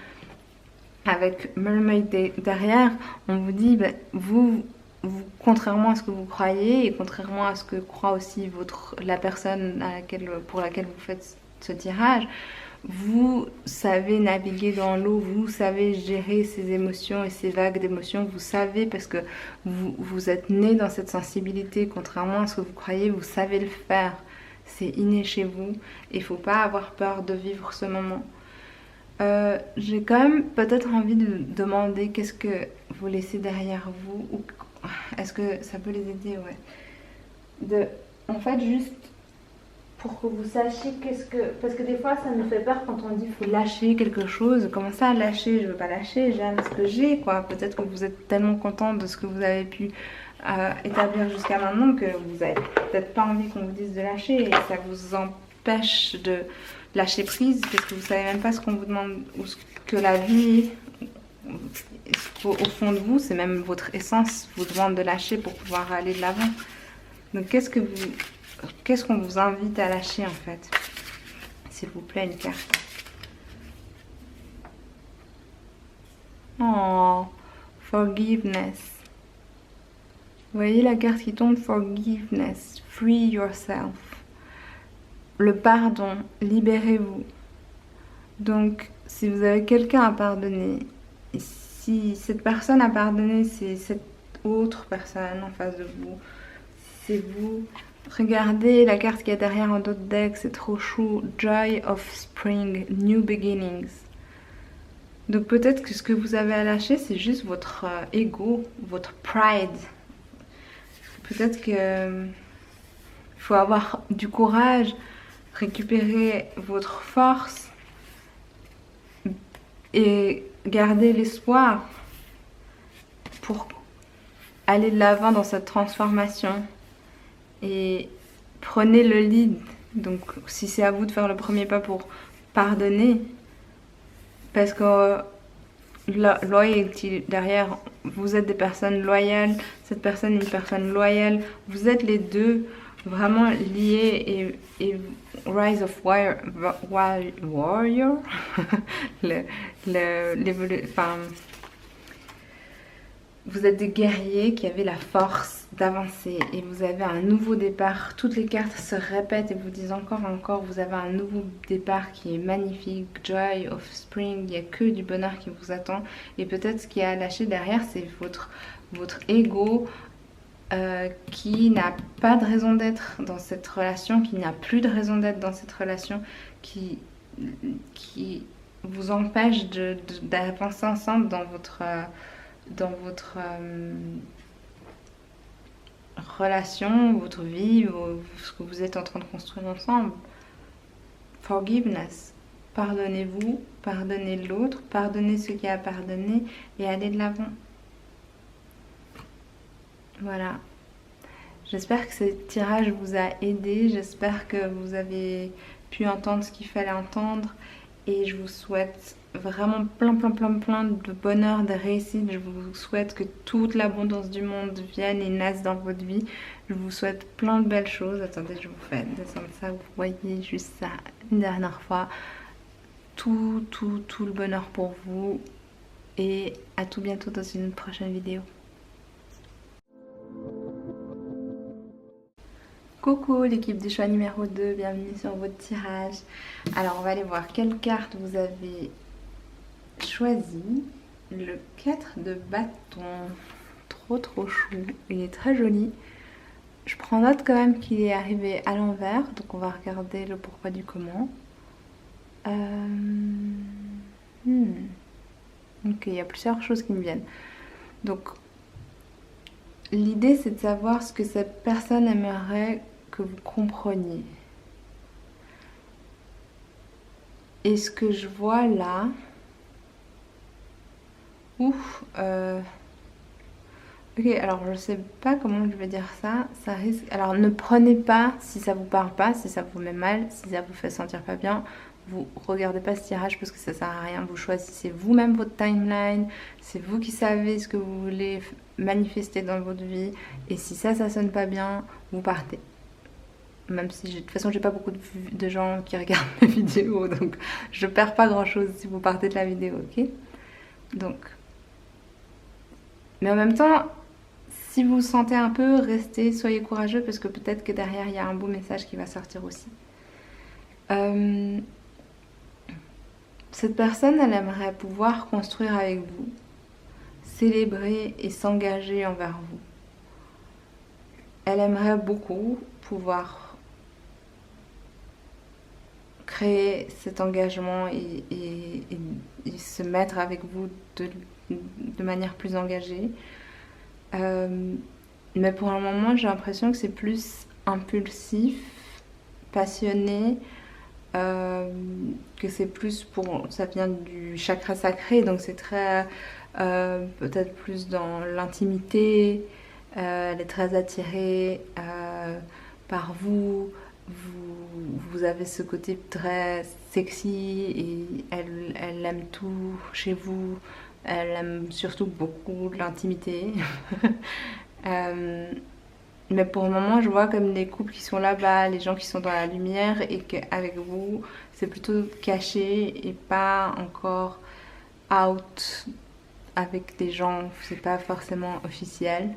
Avec Mermaid derrière, on vous dit, ben, vous, contrairement à ce que vous croyez et contrairement à ce que croit aussi la personne pour laquelle vous faites ce tirage, vous savez naviguer dans l'eau, vous savez gérer ces émotions et ces vagues d'émotions, vous savez parce que vous êtes né dans cette sensibilité, contrairement à ce que vous croyez, vous savez le faire, c'est inné chez vous et il ne faut pas avoir peur de vivre ce moment. J'ai quand même peut-être envie de demander qu'est-ce que vous laissez derrière vous, ou est-ce que ça peut les aider, ouais. En fait, juste pour que vous sachiez parce que des fois ça nous fait peur quand on dit faut lâcher quelque chose. Comment ça lâcher? Je veux pas lâcher, j'aime ce que j'ai, quoi. Peut-être que vous êtes tellement content de ce que vous avez pu établir jusqu'à maintenant que vous avez peut-être pas envie qu'on vous dise de lâcher et ça vous empêche de lâcher prise parce que vous savez même pas ce qu'on vous demande ou ce que la vie au fond de vous, c'est même votre essence vous demande de lâcher pour pouvoir aller de l'avant. Donc qu'est-ce qu'on vous invite à lâcher en fait? S'il vous plaît, une carte. Oh, forgiveness. Vous voyez la carte qui tombe, forgiveness, free yourself. Le pardon, libérez-vous. Donc, si vous avez quelqu'un à pardonner, et si cette personne a pardonné, c'est cette autre personne en face de vous, c'est vous. Regardez la carte qu'il y a derrière en d'autres decks, c'est trop chou. Joy of Spring, New Beginnings. Donc peut-être que ce que vous avez à lâcher, c'est juste votre ego, votre pride. Peut-être que il faut avoir du courage, récupérer votre force et garder l'espoir pour aller de l'avant dans cette transformation. Et prenez le lead. Donc si c'est à vous de faire le premier pas pour pardonner, parce que loyalty derrière, vous êtes des personnes loyales, cette personne est une personne loyale, vous êtes les deux, vraiment lié et Rise of Warrior, enfin, vous êtes des guerriers qui avaient la force d'avancer et vous avez un nouveau départ. Toutes les cartes se répètent et vous disent encore et encore, vous avez un nouveau départ qui est magnifique. Joy of Spring, il n'y a que du bonheur qui vous attend. Et peut-être ce qui a lâché derrière, c'est votre ego qui n'a pas de raison d'être dans cette relation, qui n'a plus de raison d'être dans cette relation, qui vous empêche d'avancer ensemble dans votre relation, votre vie, ce que vous êtes en train de construire ensemble. Forgiveness. Pardonnez-vous, pardonnez l'autre, pardonnez ce qui a pardonné et allez de l'avant. Voilà. J'espère que ce tirage vous a aidé, j'espère que vous avez pu entendre ce qu'il fallait entendre et je vous souhaite vraiment plein de bonheur, de réussite. Je vous souhaite que toute l'abondance du monde vienne et naisse dans votre vie. Je vous souhaite plein de belles choses. Attendez, je vous fais descendre ça, vous voyez juste ça une dernière fois. Tout le bonheur pour vous et à tout bientôt dans une prochaine vidéo. Coucou l'équipe du choix numéro 2, bienvenue sur votre tirage. Alors on va aller voir quelle carte vous avez choisi. Le 4 de bâton, trop chou, il est très joli. Je prends note quand même qu'il est arrivé à l'envers, donc on va regarder le pourquoi du comment. Ok, il y a plusieurs choses qui me viennent. Donc l'idée c'est de savoir ce que cette personne aimerait que vous compreniez. Et ce que je vois là, ok, alors je sais pas comment je vais dire ça. Ça risque. Alors ne prenez pas si ça vous parle pas, si ça vous met mal, si ça vous fait sentir pas bien. Vous regardez pas ce tirage parce que ça sert à rien. Vous choisissez vous-même votre timeline. C'est vous qui savez ce que vous voulez manifester dans votre vie. Et si ça sonne pas bien, vous partez. Même si de toute façon j'ai pas beaucoup de gens qui regardent mes vidéos, donc je perds pas grand chose si vous partez de la vidéo, ok? Donc, mais en même temps, si vous sentez un peu, restez, soyez courageux parce que peut-être que derrière il y a un beau message qui va sortir aussi. Cette personne, elle aimerait pouvoir construire avec vous, célébrer et s'engager envers vous. Elle aimerait beaucoup pouvoir créer cet engagement et se mettre avec vous de manière plus engagée. Mais pour le moment, j'ai l'impression que c'est plus impulsif, passionné, que c'est plus pour... Ça vient du chakra sacré, donc c'est très... peut-être plus dans l'intimité. Elle est très attirée par vous. Vous avez ce côté très sexy et elle aime tout chez vous. Elle aime surtout beaucoup l'intimité. Mais pour le moment, je vois comme les couples qui sont là-bas, les gens qui sont dans la lumière et qu'avec vous, c'est plutôt caché et pas encore out avec des gens, c'est pas forcément officiel.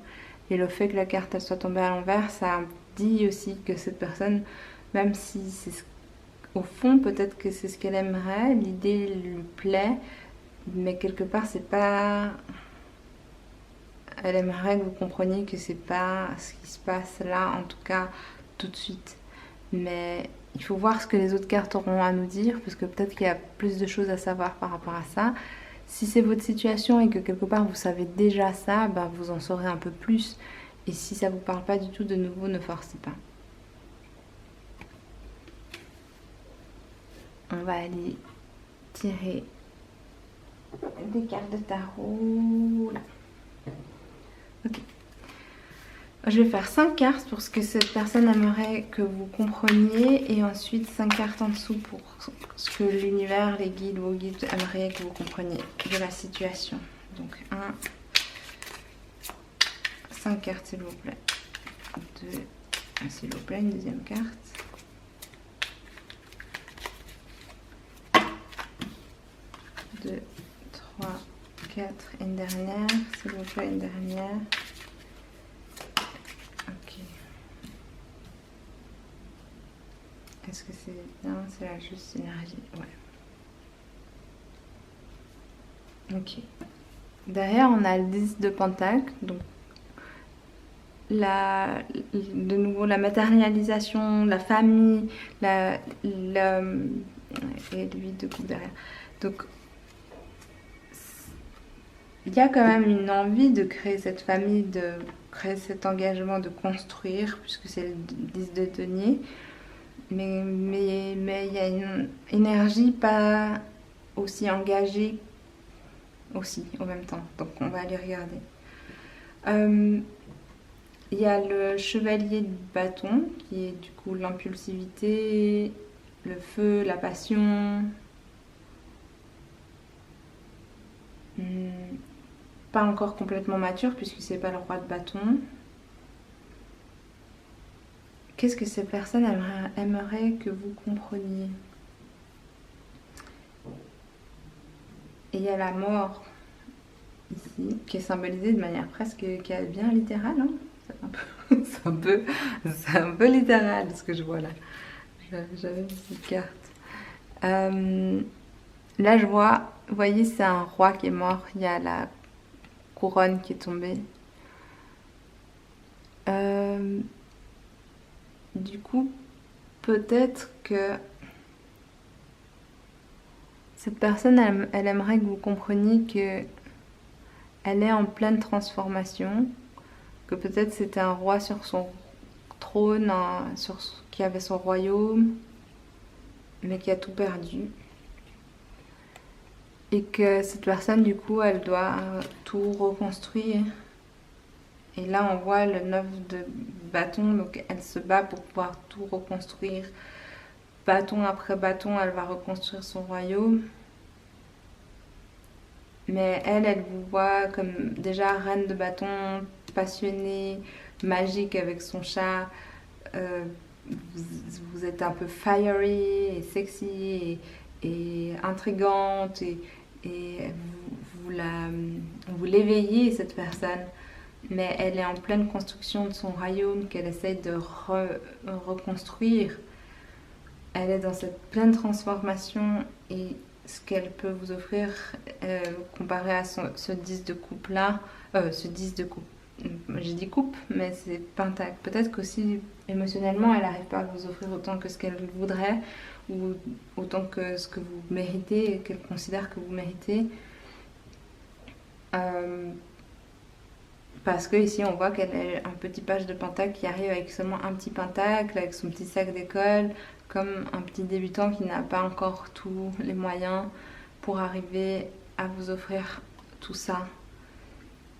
Et le fait que la carte elle soit tombée à l'envers, ça dit aussi que cette personne, même si c'est au fond peut-être que c'est ce qu'elle aimerait, l'idée lui plaît, mais quelque part c'est pas... Elle aimerait que vous compreniez que c'est pas ce qui se passe là, en tout cas tout de suite. Mais il faut voir ce que les autres cartes auront à nous dire, parce que peut-être qu'il y a plus de choses à savoir par rapport à ça. Si c'est votre situation et que quelque part vous savez déjà ça, ben vous en saurez un peu plus. Et si ça vous parle pas du tout, de nouveau, ne forcez pas. On va aller tirer des cartes de tarot. Là. Ok. Je vais faire 5 cartes pour ce que cette personne aimerait que vous compreniez et ensuite 5 cartes en dessous pour ce que l'univers, les guides, vos guides aimeraient que vous compreniez de la situation. Donc 5 cartes s'il vous plaît. 2, S'il vous plaît, une deuxième carte. Deux, trois, quatre, une dernière. S'il vous plaît, une dernière. Ok. Est-ce que c'est bien? C'est la juste énergie. Ouais. Ok. Derrière, on a le 10 de Pentacle. Donc, de nouveau, la matérialisation, la famille, et lui de coupe derrière. Donc, il y a quand même une envie de créer cette famille, de créer cet engagement, de construire, puisque c'est le 10 de denier. Mais il y a une énergie pas aussi engagée aussi en même temps. Donc on va aller regarder. Il y a le chevalier de bâton qui est du coup l'impulsivité, le feu, la passion. Pas encore complètement mature puisque c'est pas le roi de bâton. Qu'est-ce que ces personnes aimeraient que vous compreniez? Et il y a la mort ici, qui est symbolisée de manière presque bien littérale. Hein, c'est un peu littéral ce que je vois là. J'avais une petite carte. Là, je vois, vous voyez, c'est un roi qui est mort. Il y a la couronne qui est tombée. Du coup, peut-être que cette personne, elle aimerait que vous compreniez que elle est en pleine transformation, que peut-être c'était un roi sur son trône, qui avait son royaume, mais qui a tout perdu. Et que cette personne, du coup, elle doit tout reconstruire. Et là, on voit le 9 de bâton, donc elle se bat pour pouvoir tout reconstruire. Bâton après bâton, elle va reconstruire son royaume. Mais elle vous voit comme déjà reine de bâton, passionnée, magique avec son chat. Vous êtes un peu fiery et sexy et intrigante et vous l'éveillez cette personne. Mais elle est en pleine construction de son royaume qu'elle essaye de reconstruire. Elle est dans cette pleine transformation et ce qu'elle peut vous offrir comparé à ce 10 de coupe là, ce 10 de coupe, j'ai dit coupe, mais c'est pentacle. Peut-être qu'aussi émotionnellement, elle n'arrive pas à vous offrir autant que ce qu'elle voudrait ou autant que ce que vous méritez et qu'elle considère que vous méritez. Parce que ici on voit qu'elle est un petit page de pentacle qui arrive avec seulement un petit pentacle, avec son petit sac d'école, comme un petit débutant qui n'a pas encore tous les moyens pour arriver à vous offrir tout ça.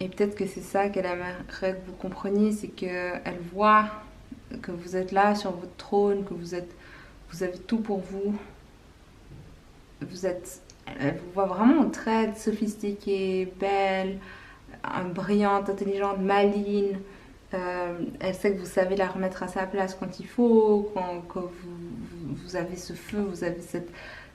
Et peut-être que c'est ça qu'elle aimerait que vous compreniez, c'est qu'elle voit que vous êtes là sur votre trône, que vous avez tout pour vous. Elle vous voit vraiment très sophistiquée, belle, brillante, intelligente, maligne. Elle sait que vous savez la remettre à sa place quand il faut, quand vous avez ce feu, vous avez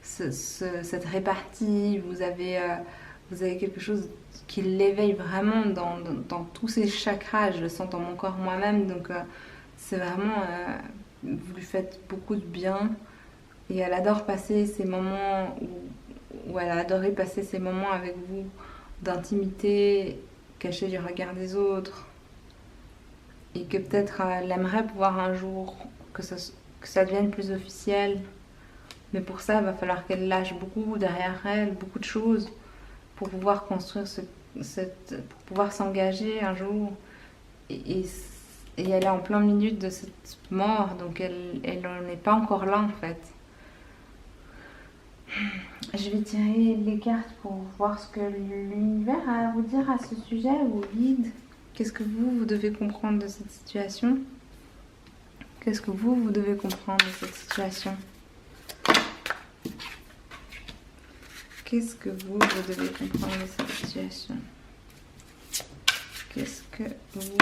cette répartie, vous avez quelque chose qui l'éveille vraiment dans tous ses chakras. Je le sens dans mon corps moi-même, donc c'est vraiment, vous lui faites beaucoup de bien et elle adore passer ces moments où elle a adoré passer ces moments avec vous d'intimité cachée du regard des autres. Et que peut-être elle aimerait pouvoir un jour que ça devienne plus officiel. Mais pour ça, il va falloir qu'elle lâche beaucoup derrière elle, beaucoup de choses, pour pouvoir construire pour pouvoir s'engager un jour. Et elle est en plein milieu de cette mort, donc elle n'en est pas encore là en fait. Je vais tirer les cartes pour voir ce que l'univers a à vous dire à ce sujet, vos guides. Qu'est-ce que vous devez comprendre de cette situation? Qu'est-ce que vous devez comprendre de cette situation? Qu'est-ce que vous devez comprendre de cette situation? Qu'est-ce que vous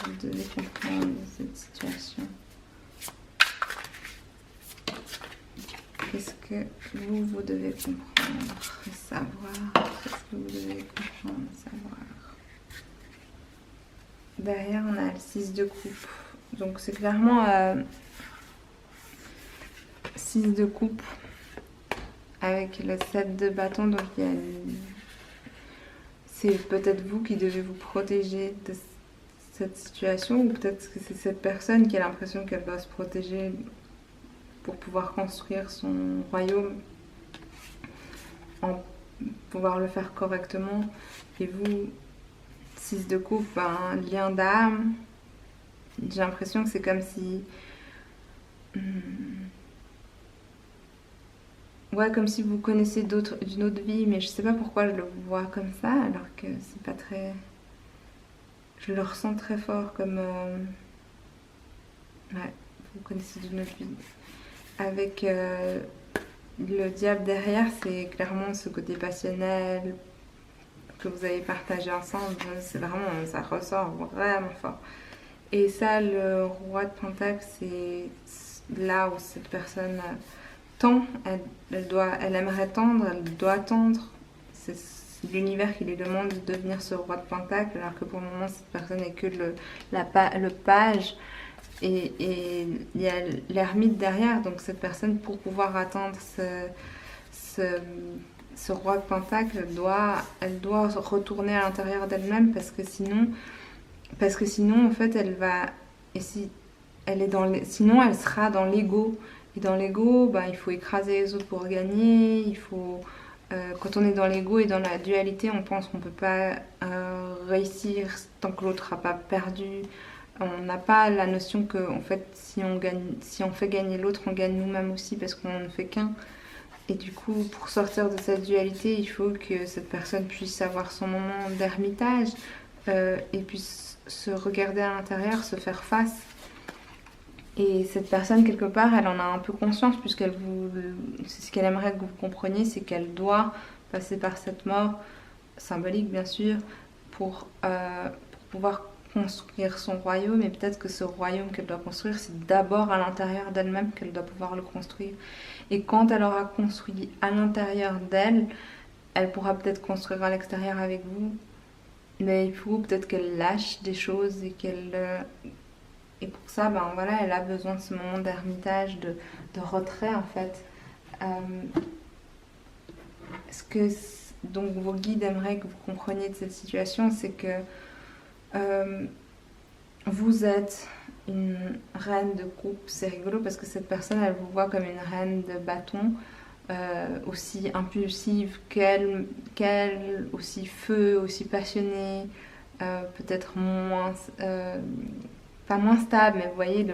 vous devez comprendre de cette situation? Qu'est-ce que vous devez comprendre et savoir? Qu'est-ce que vous devez comprendre et savoir? Derrière, on a le 6 de coupe. Donc, c'est clairement 6 de coupe avec le 7 de bâton. Donc, c'est peut-être vous qui devez vous protéger de cette situation, ou peut-être que c'est cette personne qui a l'impression qu'elle doit se protéger pour pouvoir construire son royaume, en pouvoir le faire correctement. Et vous, 6 de coupe, un lien d'âme. J'ai l'impression que c'est comme si... Ouais, comme si vous connaissez d'une autre vie, mais je sais pas pourquoi je le vois comme ça, alors que c'est pas très... Je le ressens très fort comme... Ouais, vous connaissez d'une autre vie. Avec le diable derrière, c'est clairement ce côté passionnel que vous avez partagé ensemble. C'est vraiment, ça ressort vraiment fort. Et ça, le roi de Pentacle, c'est là où cette personne tend, elle aimerait tendre, elle doit tendre. C'est l'univers qui lui demande de devenir ce roi de Pentacle, alors que pour le moment, cette personne n'est que le page. Et il y a l'ermite derrière, donc cette personne, pour pouvoir atteindre ce roi de Pentacle, elle doit retourner à l'intérieur d'elle-même, parce que sinon, en fait, elle va... Et si elle est sinon, elle sera dans l'ego. Et dans l'ego, bah, il faut écraser les autres pour gagner. Il faut... quand on est dans l'ego et dans la dualité, on pense qu'on ne peut pas réussir tant que l'autre n'a pas perdu. On n'a pas la notion que, en fait, si on fait gagner l'autre, on gagne nous-mêmes aussi, parce qu'on ne fait qu'un. Et du coup, pour sortir de cette dualité, il faut que cette personne puisse avoir son moment d'ermitage et puisse se regarder à l'intérieur, se faire face. Et cette personne, quelque part, elle en a un peu conscience, c'est ce qu'elle aimerait que vous compreniez, c'est qu'elle doit passer par cette mort, symbolique bien sûr, pour pouvoir construire son royaume. Et peut-être que ce royaume qu'elle doit construire, c'est d'abord à l'intérieur d'elle-même qu'elle doit pouvoir le construire. Et quand elle aura construit à l'intérieur d'elle, elle pourra peut-être construire à l'extérieur avec vous. Mais il faut peut-être qu'elle lâche des choses et et pour ça, ben voilà, elle a besoin de ce moment d'ermitage, de retrait en fait. Ce que donc vos guides aimeraient que vous compreniez de cette situation, c'est que vous êtes une reine de coupe. C'est rigolo parce que cette personne, elle vous voit comme une reine de bâton, aussi impulsive qu'elle, aussi feu, aussi passionnée, peut-être moins... pas moins stable, mais vous voyez,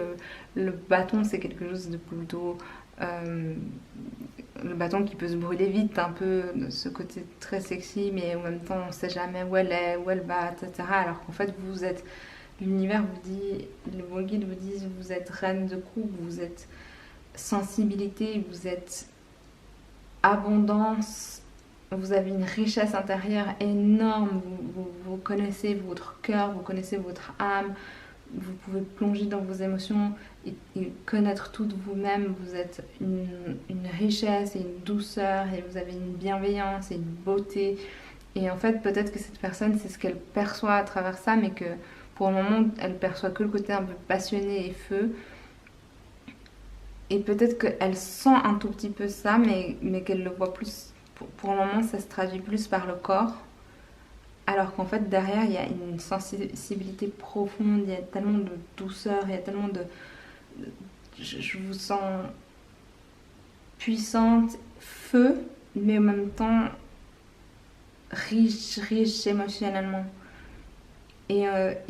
le bâton, c'est quelque chose de plutôt... le bâton qui peut se brûler vite, un peu de ce côté très sexy, mais en même temps, on ne sait jamais où elle est, où elle va, etc. Alors qu'en fait, vous êtes... L'univers vous dit, vos guides vous disent, vous êtes reine de coupe, vous êtes sensibilité, vous êtes abondance, vous avez une richesse intérieure énorme, vous connaissez votre cœur, vous connaissez votre âme, vous pouvez plonger dans vos émotions et connaître tout de vous-même. Vous êtes une richesse et une douceur, et vous avez une bienveillance et une beauté. Et en fait, peut-être que cette personne, c'est ce qu'elle perçoit à travers ça, mais que pour le moment, elle perçoit que le côté un peu passionné et feu. Et peut-être qu'elle sent un tout petit peu ça, mais qu'elle le voit plus. Pour le moment, ça se traduit plus par le corps. Alors qu'en fait, derrière, il y a une sensibilité profonde, il y a tellement de douceur, il y a tellement de... Je vous sens puissante, feu, mais en même temps riche émotionnellement. Et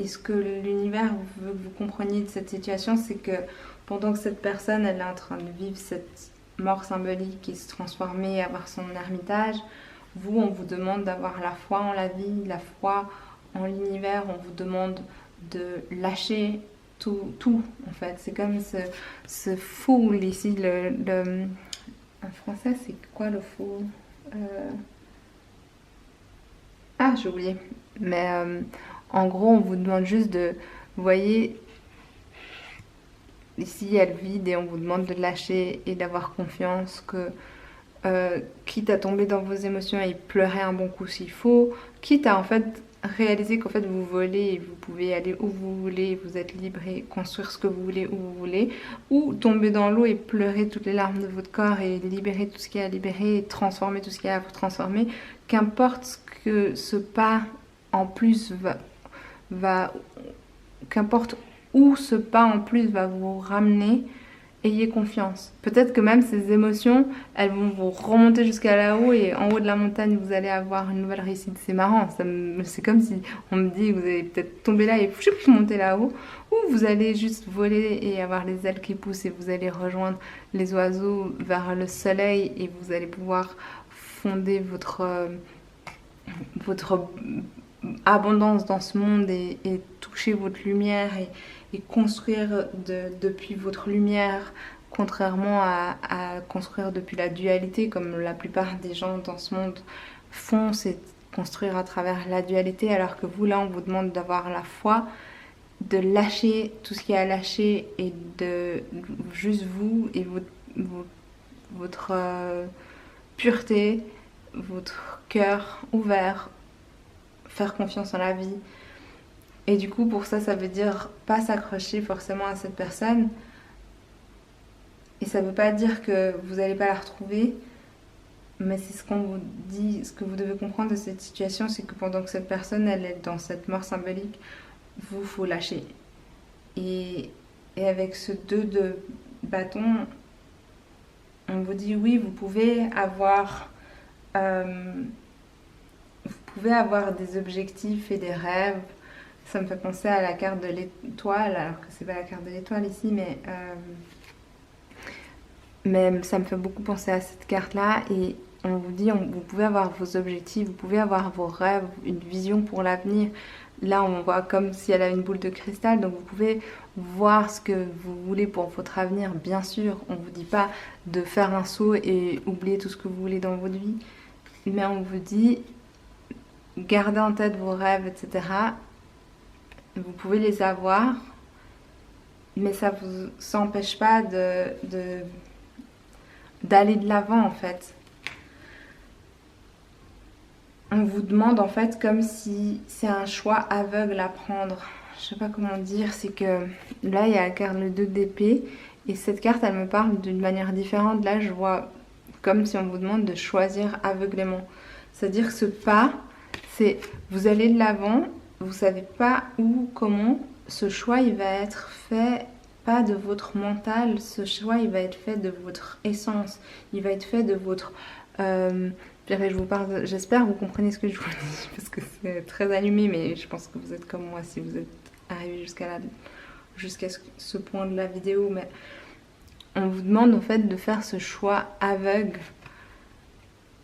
ce que l'univers veut que vous compreniez de cette situation, c'est que pendant que cette personne, elle est en train de vivre cette mort symbolique et se transformer, avoir son ermitage, vous, on vous demande d'avoir la foi en la vie, la foi en l'univers, on vous demande de lâcher tout en fait. C'est comme ce fou ici, en français, c'est quoi le fou Ah, j'ai oublié. Mais en gros, on vous demande juste Vous voyez, ici il y a le vide et on vous demande de lâcher et d'avoir confiance que quitte à tomber dans vos émotions et pleurer un bon coup s'il faut, quitte à en fait réaliser qu'en fait vous volez et vous pouvez aller où vous voulez, vous êtes libre et construire ce que vous voulez où vous voulez, ou tomber dans l'eau et pleurer toutes les larmes de votre corps et libérer tout ce qu'il y a à libérer et transformer tout ce qu'il y a à vous transformer, qu'importe ce que ce pas en plus va qu'importe où ce pas en plus va vous ramener, ayez confiance. Peut-être que même ces émotions, elles vont vous remonter jusqu'à là-haut et en haut de la montagne, vous allez avoir une nouvelle réussite. C'est marrant, c'est comme si on me dit que vous allez peut-être tomber là et monter là-haut, ou vous allez juste voler et avoir les ailes qui poussent et vous allez rejoindre les oiseaux vers le soleil et vous allez pouvoir fonder votre abondance dans ce monde et toucher votre lumière et construire depuis votre lumière, contrairement à construire depuis la dualité, comme la plupart des gens dans ce monde font, c'est construire à travers la dualité, alors que vous, là, on vous demande d'avoir la foi, de lâcher tout ce qu'il y a à lâcher et de juste vous et votre pureté, votre cœur ouvert, faire confiance en la vie. Et du coup, pour ça, ça veut dire pas s'accrocher forcément à cette personne. Et ça veut pas dire que vous n'allez pas la retrouver. Mais c'est ce qu'on vous dit, ce que vous devez comprendre de cette situation, c'est que pendant que cette personne, elle est dans cette mort symbolique, vous, faut lâcher. Et avec ce 2 de bâton, on vous dit oui, vous pouvez avoir des objectifs et des rêves. Ça me fait penser à la carte de l'étoile, alors que c'est pas la carte de l'étoile ici, mais ça me fait beaucoup penser à cette carte-là. Et on vous dit, vous pouvez avoir vos objectifs, vous pouvez avoir vos rêves, une vision pour l'avenir. Là, on voit comme si elle a une boule de cristal, donc vous pouvez voir ce que vous voulez pour votre avenir. Bien sûr, on vous dit pas de faire un saut et oublier tout ce que vous voulez dans votre vie, mais on vous dit, gardez en tête vos rêves, etc. Vous pouvez les avoir, mais ça vous empêche pas d'aller de l'avant en fait. On vous demande en fait comme si c'est un choix aveugle à prendre. Je sais pas comment dire, c'est que là il y a la carte le 2 d'épée et cette carte elle me parle d'une manière différente. Là je vois comme si on vous demande de choisir aveuglément. C'est-à-dire que ce pas, c'est vous allez de l'avant, vous savez pas où, comment. Ce choix il va être fait pas de votre mental, ce choix il va être fait de votre essence, il va être fait de votre je vous parle, j'espère que vous comprenez ce que je vous dis parce que c'est très allumé, mais je pense que vous êtes comme moi si vous êtes arrivé jusqu'à ce point de la vidéo. Mais on vous demande en fait de faire ce choix aveugle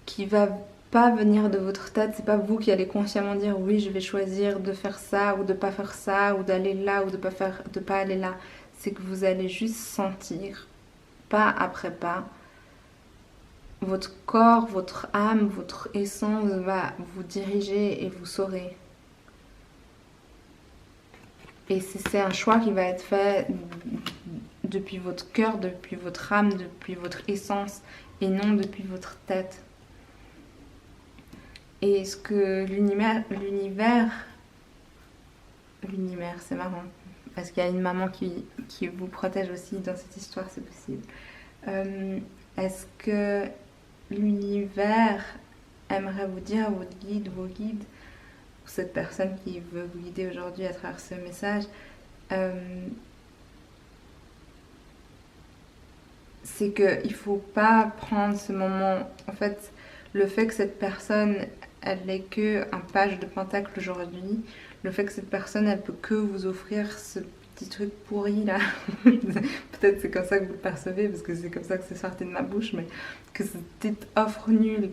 qui va pas venir de votre tête. C'est pas vous qui allez consciemment dire oui je vais choisir de faire ça ou de pas faire ça ou d'aller là ou de pas aller là. C'est que vous allez juste sentir pas après pas. Votre corps, votre âme, votre essence va vous diriger et vous saurez. Et c'est un choix qui va être fait depuis votre cœur, depuis votre âme, depuis votre essence et non depuis votre tête. Et ce que l'univers, c'est marrant, parce qu'il y a une maman qui vous protège aussi dans cette histoire, c'est possible. Est-ce que l'univers aimerait vous dire, vos guides, ou cette personne qui veut vous guider aujourd'hui à travers ce message, c'est qu'il ne faut pas prendre ce moment. En fait, le fait que cette personne, elle n'ait que un page de pentacle aujourd'hui, le fait que cette personne, elle peut que vous offrir ce petit truc pourri là, peut-être c'est comme ça que vous le percevez, parce que c'est comme ça que c'est sorti de ma bouche, mais que cette petite offre nulle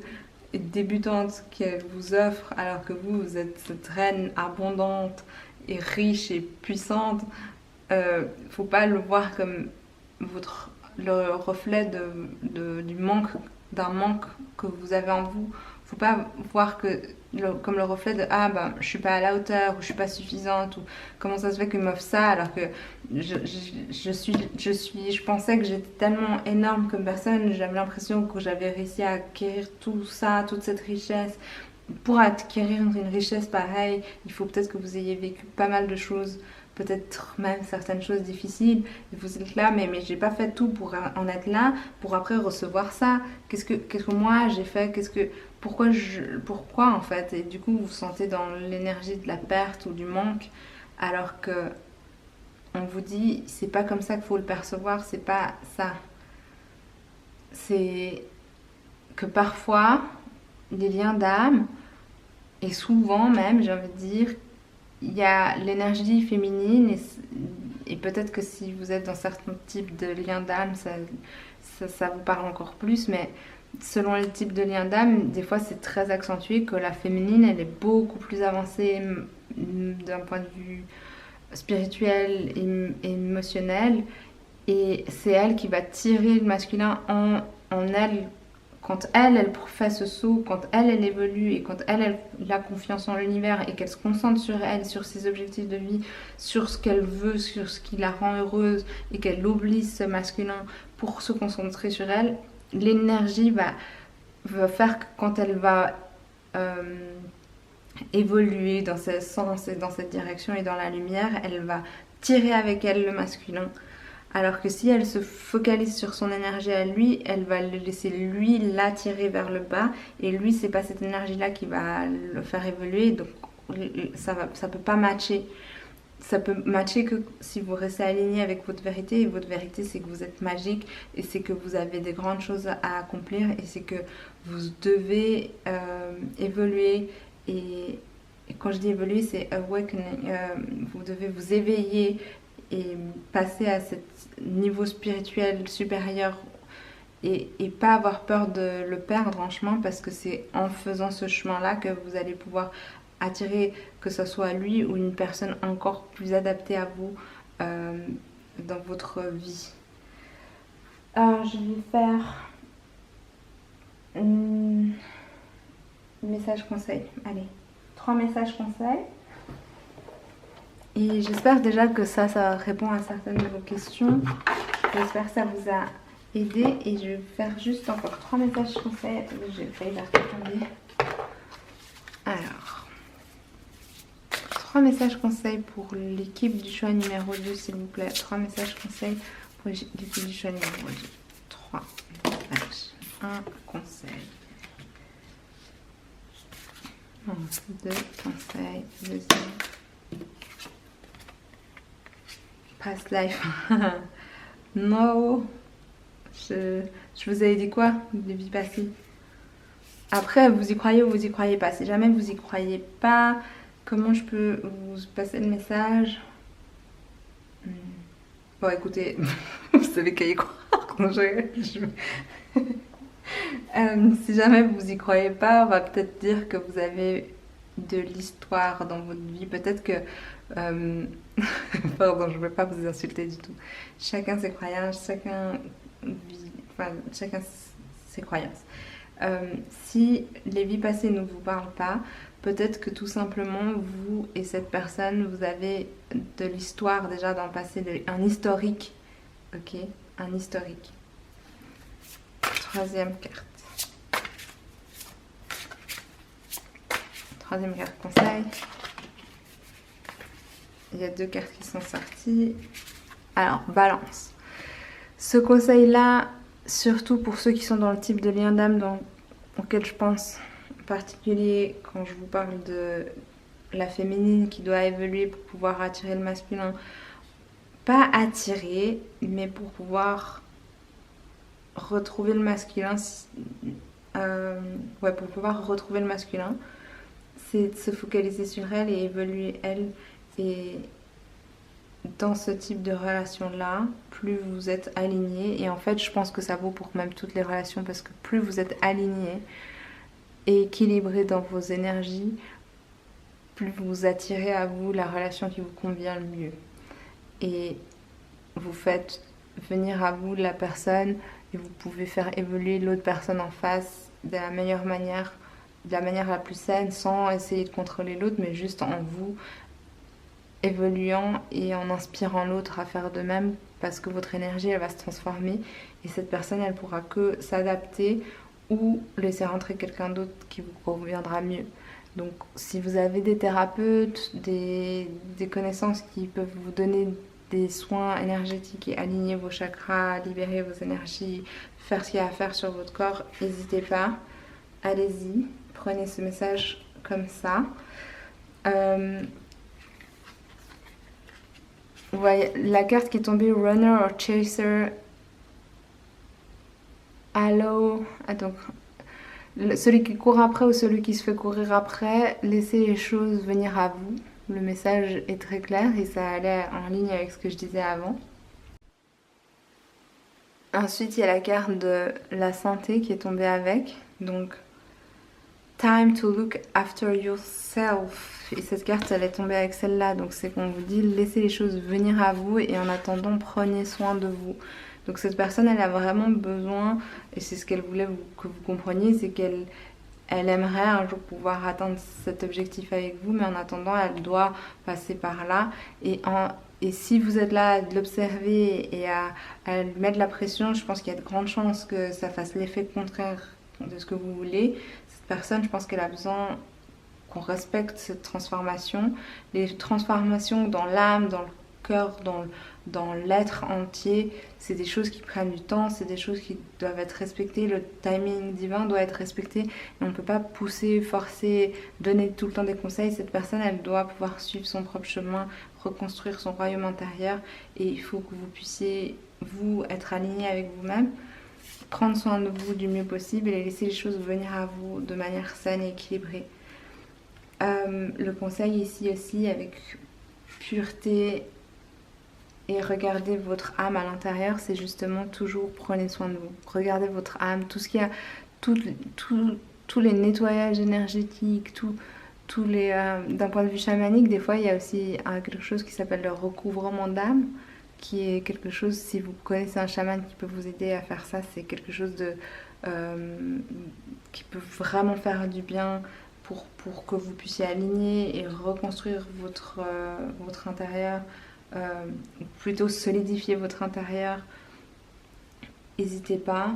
et débutante qu'elle vous offre, alors que vous êtes cette reine abondante et riche et puissante, faut pas le voir comme le reflet d'un manque que vous avez en vous. Faut pas voir que comme le reflet de ah ben je suis pas à la hauteur ou je suis pas suffisante ou comment ça se fait qu'il m'offre ça alors que je pensais que j'étais tellement énorme comme personne, j'avais l'impression que j'avais réussi à acquérir tout ça, toute cette richesse. Pour acquérir une richesse pareille, il faut peut-être que vous ayez vécu pas mal de choses, peut-être même certaines choses difficiles. Et vous êtes là, mais j'ai pas fait tout pour en être là, pour après recevoir ça. Qu'est-ce que moi j'ai fait? Pourquoi en fait? Et du coup, vous vous sentez dans l'énergie de la perte ou du manque, alors que on vous dit, c'est pas comme ça qu'il faut le percevoir, c'est pas ça. C'est que parfois, les liens d'âme, et souvent même, j'ai envie de dire, il y a l'énergie féminine et peut-être que si vous êtes dans certains types de liens d'âme, ça vous parle encore plus, mais selon les types de liens d'âme, des fois c'est très accentué que la féminine, elle est beaucoup plus avancée d'un point de vue spirituel et émotionnel, et c'est elle qui va tirer le masculin en elle quand elle fait ce saut, quand elle évolue et quand elle a confiance en l'univers et qu'elle se concentre sur elle, sur ses objectifs de vie, sur ce qu'elle veut, sur ce qui la rend heureuse et qu'elle oublie ce masculin pour se concentrer sur elle, l'énergie va faire que quand elle va évoluer dans ce sens et dans cette direction et dans la lumière, elle va tirer avec elle le masculin. Alors que si elle se focalise sur son énergie à lui, elle va le laisser lui l'attirer vers le bas. Et lui, c'est pas cette énergie-là qui va le faire évoluer. Donc ça peut pas matcher. Ça peut matcher que si vous restez aligné avec votre vérité. Et votre vérité, c'est que vous êtes magique. Et c'est que vous avez des grandes choses à accomplir. Et c'est que vous devez évoluer. Et quand je dis évoluer, c'est awakening. Vous devez vous éveiller et passer à ce niveau spirituel supérieur et pas avoir peur de le perdre en chemin parce que c'est en faisant ce chemin-là que vous allez pouvoir attirer que ce soit lui ou une personne encore plus adaptée à vous dans votre vie. Alors je vais faire message conseil. Allez, 3 messages conseils. Et j'espère déjà que ça répond à certaines de vos questions. J'espère que ça vous a aidé. Et je vais faire juste encore 3 messages conseils. Attendez, j'ai failli la retomber. Alors, 3 messages conseils pour l'équipe du choix numéro 2, s'il vous plaît. 3 messages conseils pour l'équipe du choix numéro 2. 3 messages. 1 conseil. 2 conseils. Deuxième. Past life. Non. Je vous avais dit quoi de vie passée? Après, vous y croyez ou vous y croyez pas. Si jamais vous y croyez pas, comment je peux vous passer le message? Bon, écoutez, vous savez qu'à y croire. Si jamais vous y croyez pas, on va peut-être dire que vous avez de l'histoire dans votre vie. Peut-être que... pardon, je ne veux pas vous insulter du tout. Chacun ses croyances, chacun ses croyances. Si les vies passées ne vous parlent pas, peut-être que tout simplement, vous et cette personne, vous avez de l'histoire déjà dans le passé, un historique. Ok? Un historique. Troisième carte. Troisième carte conseil. Il y a 2 cartes qui sont sorties. Alors, balance. Ce conseil-là, surtout pour ceux qui sont dans le type de lien d'âme auquel je pense en particulier quand je vous parle de la féminine qui doit évoluer pour pouvoir attirer le masculin. Pas attirer, mais pour pouvoir retrouver le masculin. Pour pouvoir retrouver le masculin, c'est de se focaliser sur elle et évoluer elle. Et dans ce type de relation-là, plus vous êtes aligné, et en fait je pense que ça vaut pour même toutes les relations, parce que plus vous êtes aligné et équilibré dans vos énergies, plus vous attirez à vous la relation qui vous convient le mieux. Et vous faites venir à vous la personne, et vous pouvez faire évoluer l'autre personne en face de la meilleure manière de la manière la plus saine, sans essayer de contrôler l'autre, mais juste en vous évoluant et en inspirant l'autre à faire de même, parce que votre énergie elle va se transformer et cette personne elle pourra que s'adapter ou laisser rentrer quelqu'un d'autre qui vous conviendra mieux. Donc si vous avez des thérapeutes, des connaissances qui peuvent vous donner des soins énergétiques et aligner vos chakras, libérer vos énergies, faire ce qu'il y a à faire sur votre corps, n'hésitez pas, allez-y, prenez ce message comme ça. Ouais, la carte qui est tombée, Runner or Chaser, Allow, donc celui qui court après ou celui qui se fait courir après, laissez les choses venir à vous. Le message est très clair et ça allait en ligne avec ce que je disais avant. Ensuite, il y a la carte de la santé qui est tombée avec. Donc, Time to look after yourself. Et cette carte, elle est tombée avec celle-là. Donc, c'est qu'on vous dit, laissez les choses venir à vous et en attendant, prenez soin de vous. Donc, cette personne, elle a vraiment besoin, et c'est ce qu'elle voulait que vous compreniez, c'est qu'elle aimerait un jour pouvoir atteindre cet objectif avec vous, mais en attendant, elle doit passer par là. Et si vous êtes là à l'observer et à lui mettre la pression, je pense qu'il y a de grandes chances que ça fasse l'effet contraire de ce que vous voulez. Cette personne, je pense qu'elle a besoin qu'on respecte cette transformation. Les transformations dans l'âme, dans le cœur, dans l'être entier, c'est des choses qui prennent du temps, c'est des choses qui doivent être respectées. Le timing divin doit être respecté. Et on ne peut pas pousser, forcer, donner tout le temps des conseils. Cette personne, elle doit pouvoir suivre son propre chemin, reconstruire son royaume intérieur. Et il faut que vous puissiez, vous, être aligné avec vous-même, prendre soin de vous du mieux possible et laisser les choses venir à vous de manière saine et équilibrée. Le conseil ici aussi, avec pureté et regardez votre âme à l'intérieur, c'est justement toujours prenez soin de vous. Regardez votre âme, tout ce qu'il y a, tous les nettoyages énergétiques, tous les, d'un point de vue chamanique, des fois il y a aussi quelque chose qui s'appelle le recouvrement d'âme, qui est quelque chose, si vous connaissez un chaman qui peut vous aider à faire ça, c'est quelque chose de qui peut vraiment faire du bien pour que vous puissiez aligner et reconstruire votre intérieur, plutôt solidifier votre intérieur. N'hésitez pas.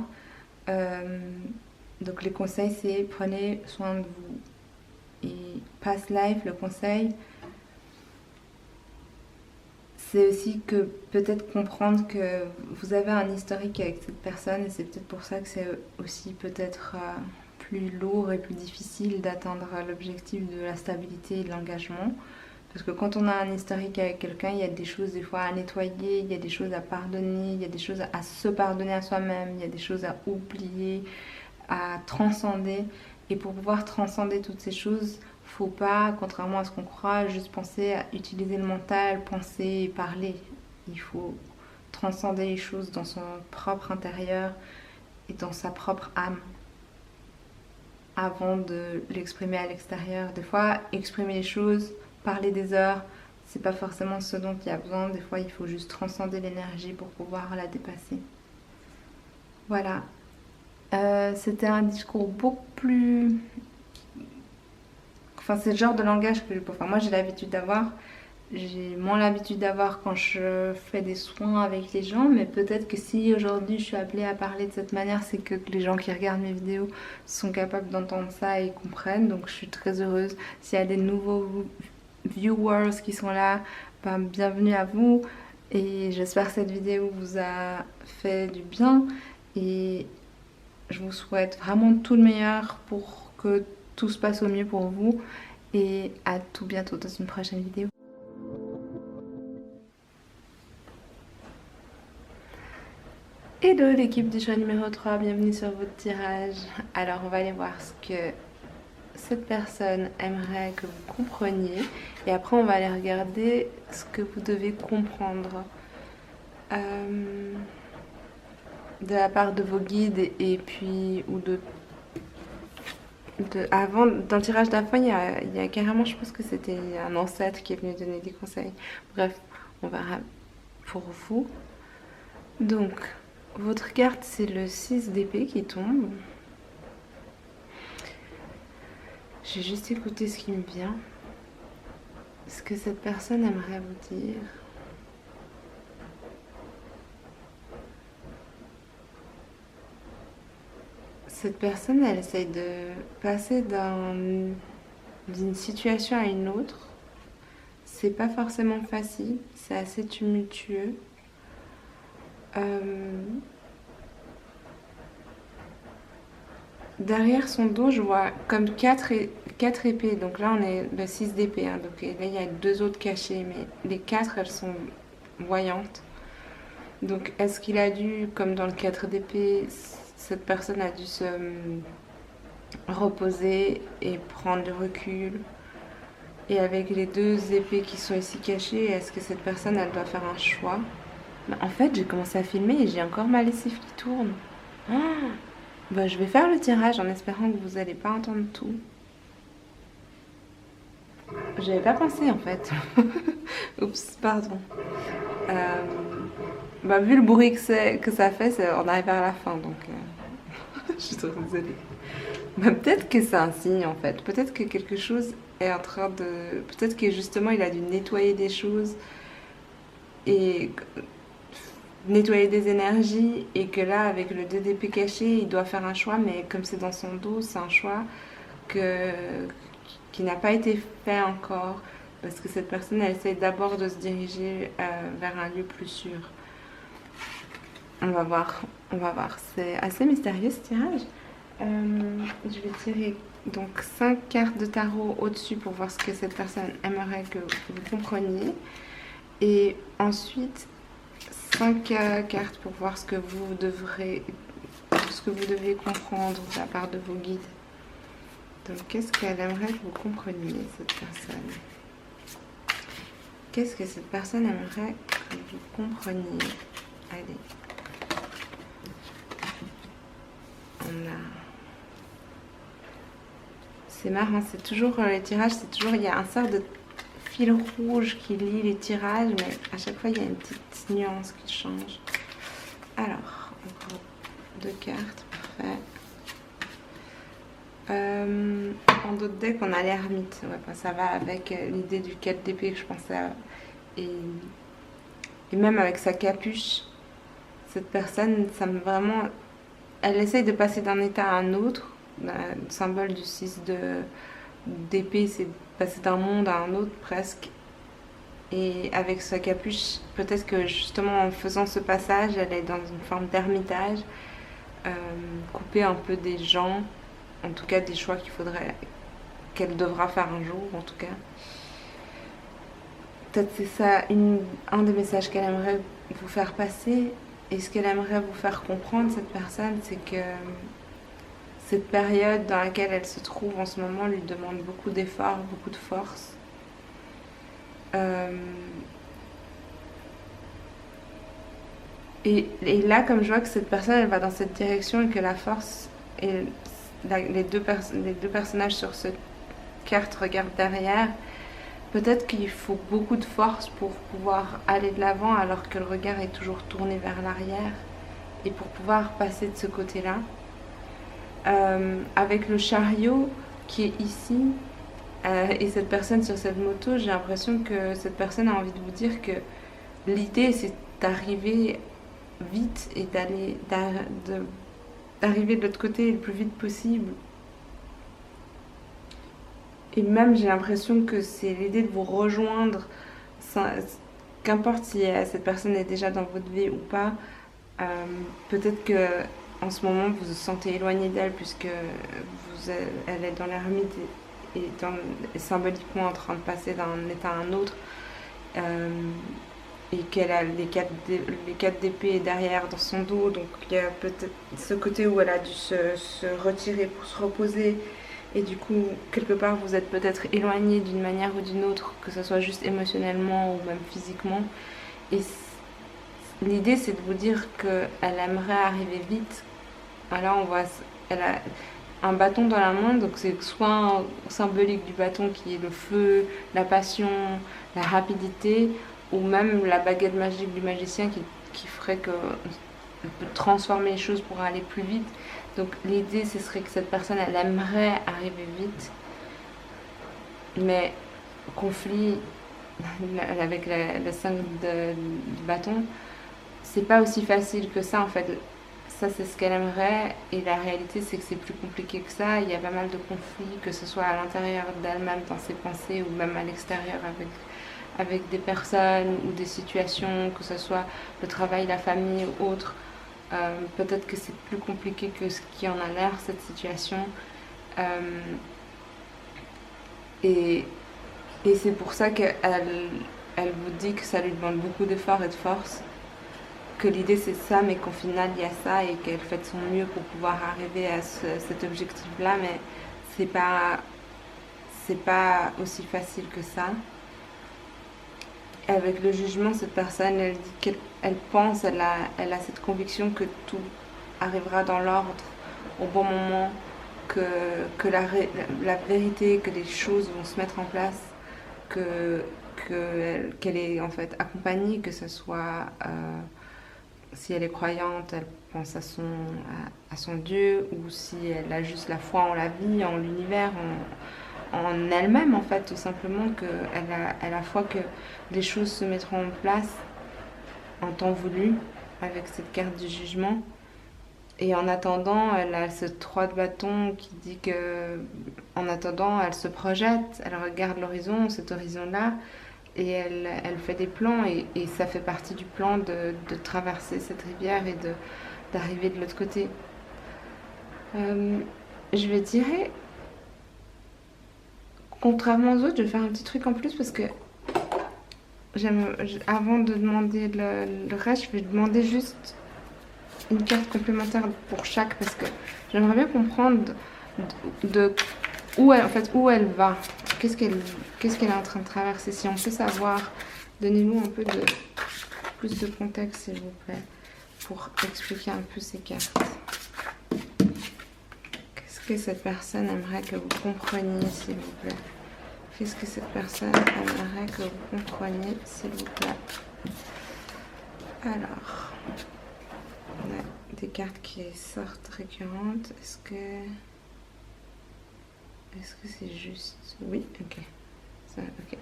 Donc les conseils, c'est prenez soin de vous. Et past life, le conseil, c'est aussi que peut-être comprendre que vous avez un historique avec cette personne et c'est peut-être pour ça que c'est aussi peut-être plus lourd et plus difficile d'atteindre l'objectif de la stabilité et de l'engagement. Parce que quand on a un historique avec quelqu'un, il y a des choses des fois à nettoyer, il y a des choses à pardonner, il y a des choses à se pardonner à soi-même, il y a des choses à oublier, à transcender. Et pour pouvoir transcender toutes ces choses, faut pas, contrairement à ce qu'on croit, juste penser à utiliser le mental, penser et parler. Il faut transcender les choses dans son propre intérieur et dans sa propre âme avant de l'exprimer à l'extérieur. Des fois, exprimer les choses, parler des heures, c'est pas forcément ce dont il y a besoin. Des fois, il faut juste transcender l'énergie pour pouvoir la dépasser. Voilà. C'était un discours beaucoup plus... Enfin, c'est le genre de langage que moi j'ai l'habitude d'avoir. J'ai moins l'habitude d'avoir quand je fais des soins avec les gens, mais peut-être que si aujourd'hui je suis appelée à parler de cette manière, c'est que les gens qui regardent mes vidéos sont capables d'entendre ça et comprennent. Donc je suis très heureuse. S'il y a des nouveaux viewers qui sont là, ben, bienvenue à vous. Et j'espère que cette vidéo vous a fait du bien. Et je vous souhaite vraiment tout le meilleur pour que tout se passe au mieux pour vous. Et à tout bientôt dans une prochaine vidéo. Hello l'équipe du choix numéro 3, bienvenue sur votre tirage. Alors on va aller voir ce que cette personne aimerait que vous compreniez. Et après on va aller regarder ce que vous devez comprendre de la part de vos guides et puis ou avant, dans le tirage de la fin, il y a carrément, je pense que c'était un ancêtre qui est venu donner des conseils. Bref, on verra pour vous. Donc, votre carte, c'est le 6 d'épée qui tombe. Je vais juste écouter ce qui me vient. Ce que cette personne aimerait vous dire. Cette personne, elle essaye de passer d'une situation à une autre. C'est pas forcément facile, c'est assez tumultueux. Derrière son dos, je vois comme quatre épées. Donc là, on est le 6 d'épée. Hein. Donc là, il y a deux autres cachées, mais les quatre, elles sont voyantes. Donc est-ce qu'il a dû, comme dans le 4 d'épée, cette personne a dû se reposer et prendre du recul? Et avec les deux épées qui sont ici cachées, est-ce que cette personne, elle doit faire un choix? Mais en fait, j'ai commencé à filmer et j'ai encore ma lessive qui tourne. Ah, bah, je vais faire le tirage en espérant que vous n'allez pas entendre tout. J'avais pas pensé en fait. Oups, pardon. Bah, vu le bruit que ça fait, on arrive vers la fin donc je suis trop désolée. Bah, peut-être que c'est un signe en fait. Peut-être que quelque chose est en train de. Peut-être que justement il a dû nettoyer des choses et nettoyer des énergies et que là avec le 2 d'épée caché il doit faire un choix, mais comme c'est dans son dos, c'est un choix que, qui n'a pas été fait encore parce que cette personne elle essaie d'abord de se diriger vers un lieu plus sûr. On va voir, on va voir. C'est assez mystérieux ce tirage. Je vais tirer donc 5 cartes de tarot au-dessus pour voir ce que cette personne aimerait que vous compreniez. Et ensuite 5 cartes pour voir ce que vous devriez comprendre de la part de vos guides. Donc qu'est-ce qu'elle aimerait que vous compreniez, cette personne? Qu'est-ce que cette personne aimerait que vous compreniez? Allez. On a... C'est marrant, c'est toujours les tirages, c'est toujours il y a un sort de fil rouge qui lie les tirages, mais à chaque fois il y a une petite nuance qui change. Alors, encore 2 cartes, parfait. En d'autres decks, on a l'ermite. Ouais, bah, ça va avec l'idée du 4 d'épée que je pensais à. Et même avec sa capuche, cette personne, ça me vraiment... Elle essaye de passer d'un état à un autre. Le symbole du 6 d'épée, c'est passer d'un monde à un autre presque. Et avec sa capuche, peut-être que justement en faisant ce passage, elle est dans une forme d'ermitage, couper un peu des gens, en tout cas des choix qu'elle devra faire un jour en tout cas. Peut-être c'est ça un des messages qu'elle aimerait vous faire passer. Et ce qu'elle aimerait vous faire comprendre, cette personne, c'est que cette période dans laquelle elle se trouve en ce moment lui demande beaucoup d'efforts, beaucoup de force. Et là, comme je vois que cette personne, elle va dans cette direction et que la force et les deux personnages sur cette carte regardent derrière, peut-être qu'il faut beaucoup de force pour pouvoir aller de l'avant alors que le regard est toujours tourné vers l'arrière et pour pouvoir passer de ce côté-là. Avec le chariot qui est ici et cette personne sur cette moto, j'ai l'impression que cette personne a envie de vous dire que l'idée c'est d'arriver vite et d'arriver de l'autre côté le plus vite possible. Et même j'ai l'impression que c'est l'idée de vous rejoindre, qu'importe si cette personne est déjà dans votre vie ou pas. Peut-être que en ce moment vous vous sentez éloigné d'elle puisque elle est dans l'ermite et symboliquement en train de passer d'un état à un autre. Et qu'elle a les 4 d'épée derrière dans son dos, donc il y a peut-être ce côté où elle a dû se retirer pour se reposer, et du coup quelque part vous êtes peut-être éloigné d'une manière ou d'une autre, que ce soit juste émotionnellement ou même physiquement, et l'idée c'est de vous dire qu'elle aimerait arriver vite. Là on voit, elle a un bâton dans la main, donc c'est soit symbolique du bâton qui est le feu, la passion, la rapidité, ou même la baguette magique du magicien qui ferait qu'on peut transformer les choses pour aller plus vite. Donc l'idée ce serait que cette personne elle aimerait arriver vite Mais conflit avec le 5 de bâton, c'est pas aussi facile que ça en fait. Ça, c'est ce qu'elle aimerait, et la réalité, c'est que c'est plus compliqué que ça. Il y a pas mal de conflits, que ce soit à l'intérieur d'elle-même, dans ses pensées, ou même à l'extérieur avec des personnes ou des situations, que ce soit le travail, la famille ou autre. Peut-être que c'est plus compliqué que ce qui en a l'air, cette situation. Euh, et, et c'est pour ça qu'elle vous dit que ça lui demande beaucoup d'efforts et de force, que l'idée c'est ça, mais qu'au final il y a ça, et qu'elle fait de son mieux pour pouvoir arriver à cet objectif-là, mais c'est pas, c'est pas aussi facile que ça. Et avec le jugement, cette personne, elle dit qu'elle pense, elle a cette conviction que tout arrivera dans l'ordre au bon moment, que, que la vérité, que les choses vont se mettre en place, qu'elle est en fait accompagnée, que ce soit si elle est croyante, elle pense à son Dieu, ou si elle a juste la foi en la vie, en l'univers, en elle-même en fait, tout simplement, qu'elle a foi que les choses se mettront en place en temps voulu, avec cette carte du jugement. Et en attendant, elle a ce 3 de bâton qui dit que, en attendant, elle se projette, elle regarde l'horizon, cet horizon-là, et elle fait des plans, et ça fait partie du plan de traverser cette rivière et d'arriver de l'autre côté. Je vais dire, contrairement aux autres, je vais faire un petit truc en plus parce que avant de demander le reste, je vais demander juste une carte complémentaire pour chaque, parce que j'aimerais bien comprendre de où elle, en fait, où elle va, qu'est-ce qu'elle est en train de traverser. Si on peut savoir, donnez-nous un peu de plus de contexte, s'il vous plaît, pour expliquer un peu ces cartes. Qu'est-ce que cette personne aimerait que vous compreniez, s'il vous plaît? Qu'est-ce que cette personne aimerait que vous compreniez, s'il vous plaît? Alors, on a des cartes qui sortent récurrentes. Est-ce que c'est juste? Oui, ok. Ça, ok.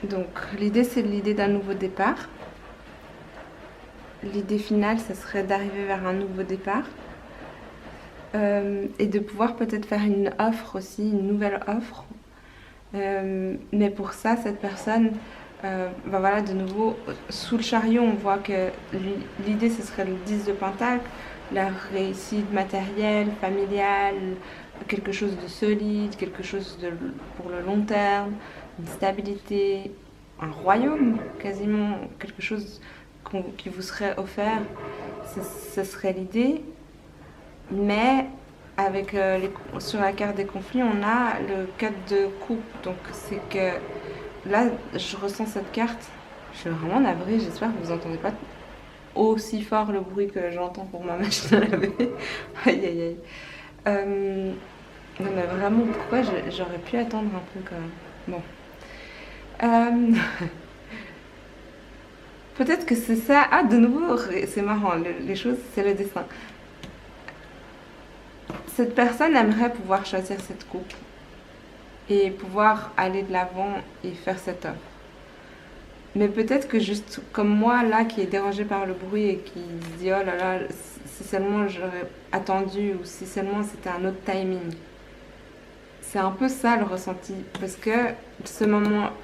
Donc, l'idée, c'est l'idée d'un nouveau départ. L'idée finale, ce serait d'arriver vers un nouveau départ. Et de pouvoir peut-être faire une offre aussi, une nouvelle offre. Mais pour ça, cette personne, voilà, de nouveau, sous le chariot, on voit que l'idée, ce serait le 10 de Pentacle, la réussite matérielle, familiale, quelque chose de solide, quelque chose pour le long terme, une stabilité, un royaume, quasiment, quelque chose qui vous serait offert. Ce serait l'idée. Mais avec sur la carte des conflits, on a le 4 de coupe. Donc c'est que là, je ressens cette carte. Je suis vraiment navrée, j'espère que vous n'entendez pas aussi fort le bruit que j'entends pour ma machine à laver. Aïe aïe aïe. Non mais vraiment, pourquoi j'aurais pu attendre un peu quand même. Bon. Peut-être que c'est ça. Ah, de nouveau, c'est marrant, les choses, c'est le dessin. Cette personne aimerait pouvoir choisir cette coupe et pouvoir aller de l'avant et faire cette offre. Mais peut-être que juste comme moi, là, qui est dérangée par le bruit et qui se dit « Oh là là, si seulement j'aurais attendu » ou « Si seulement c'était un autre timing ». C'est un peu ça le ressenti. Parce que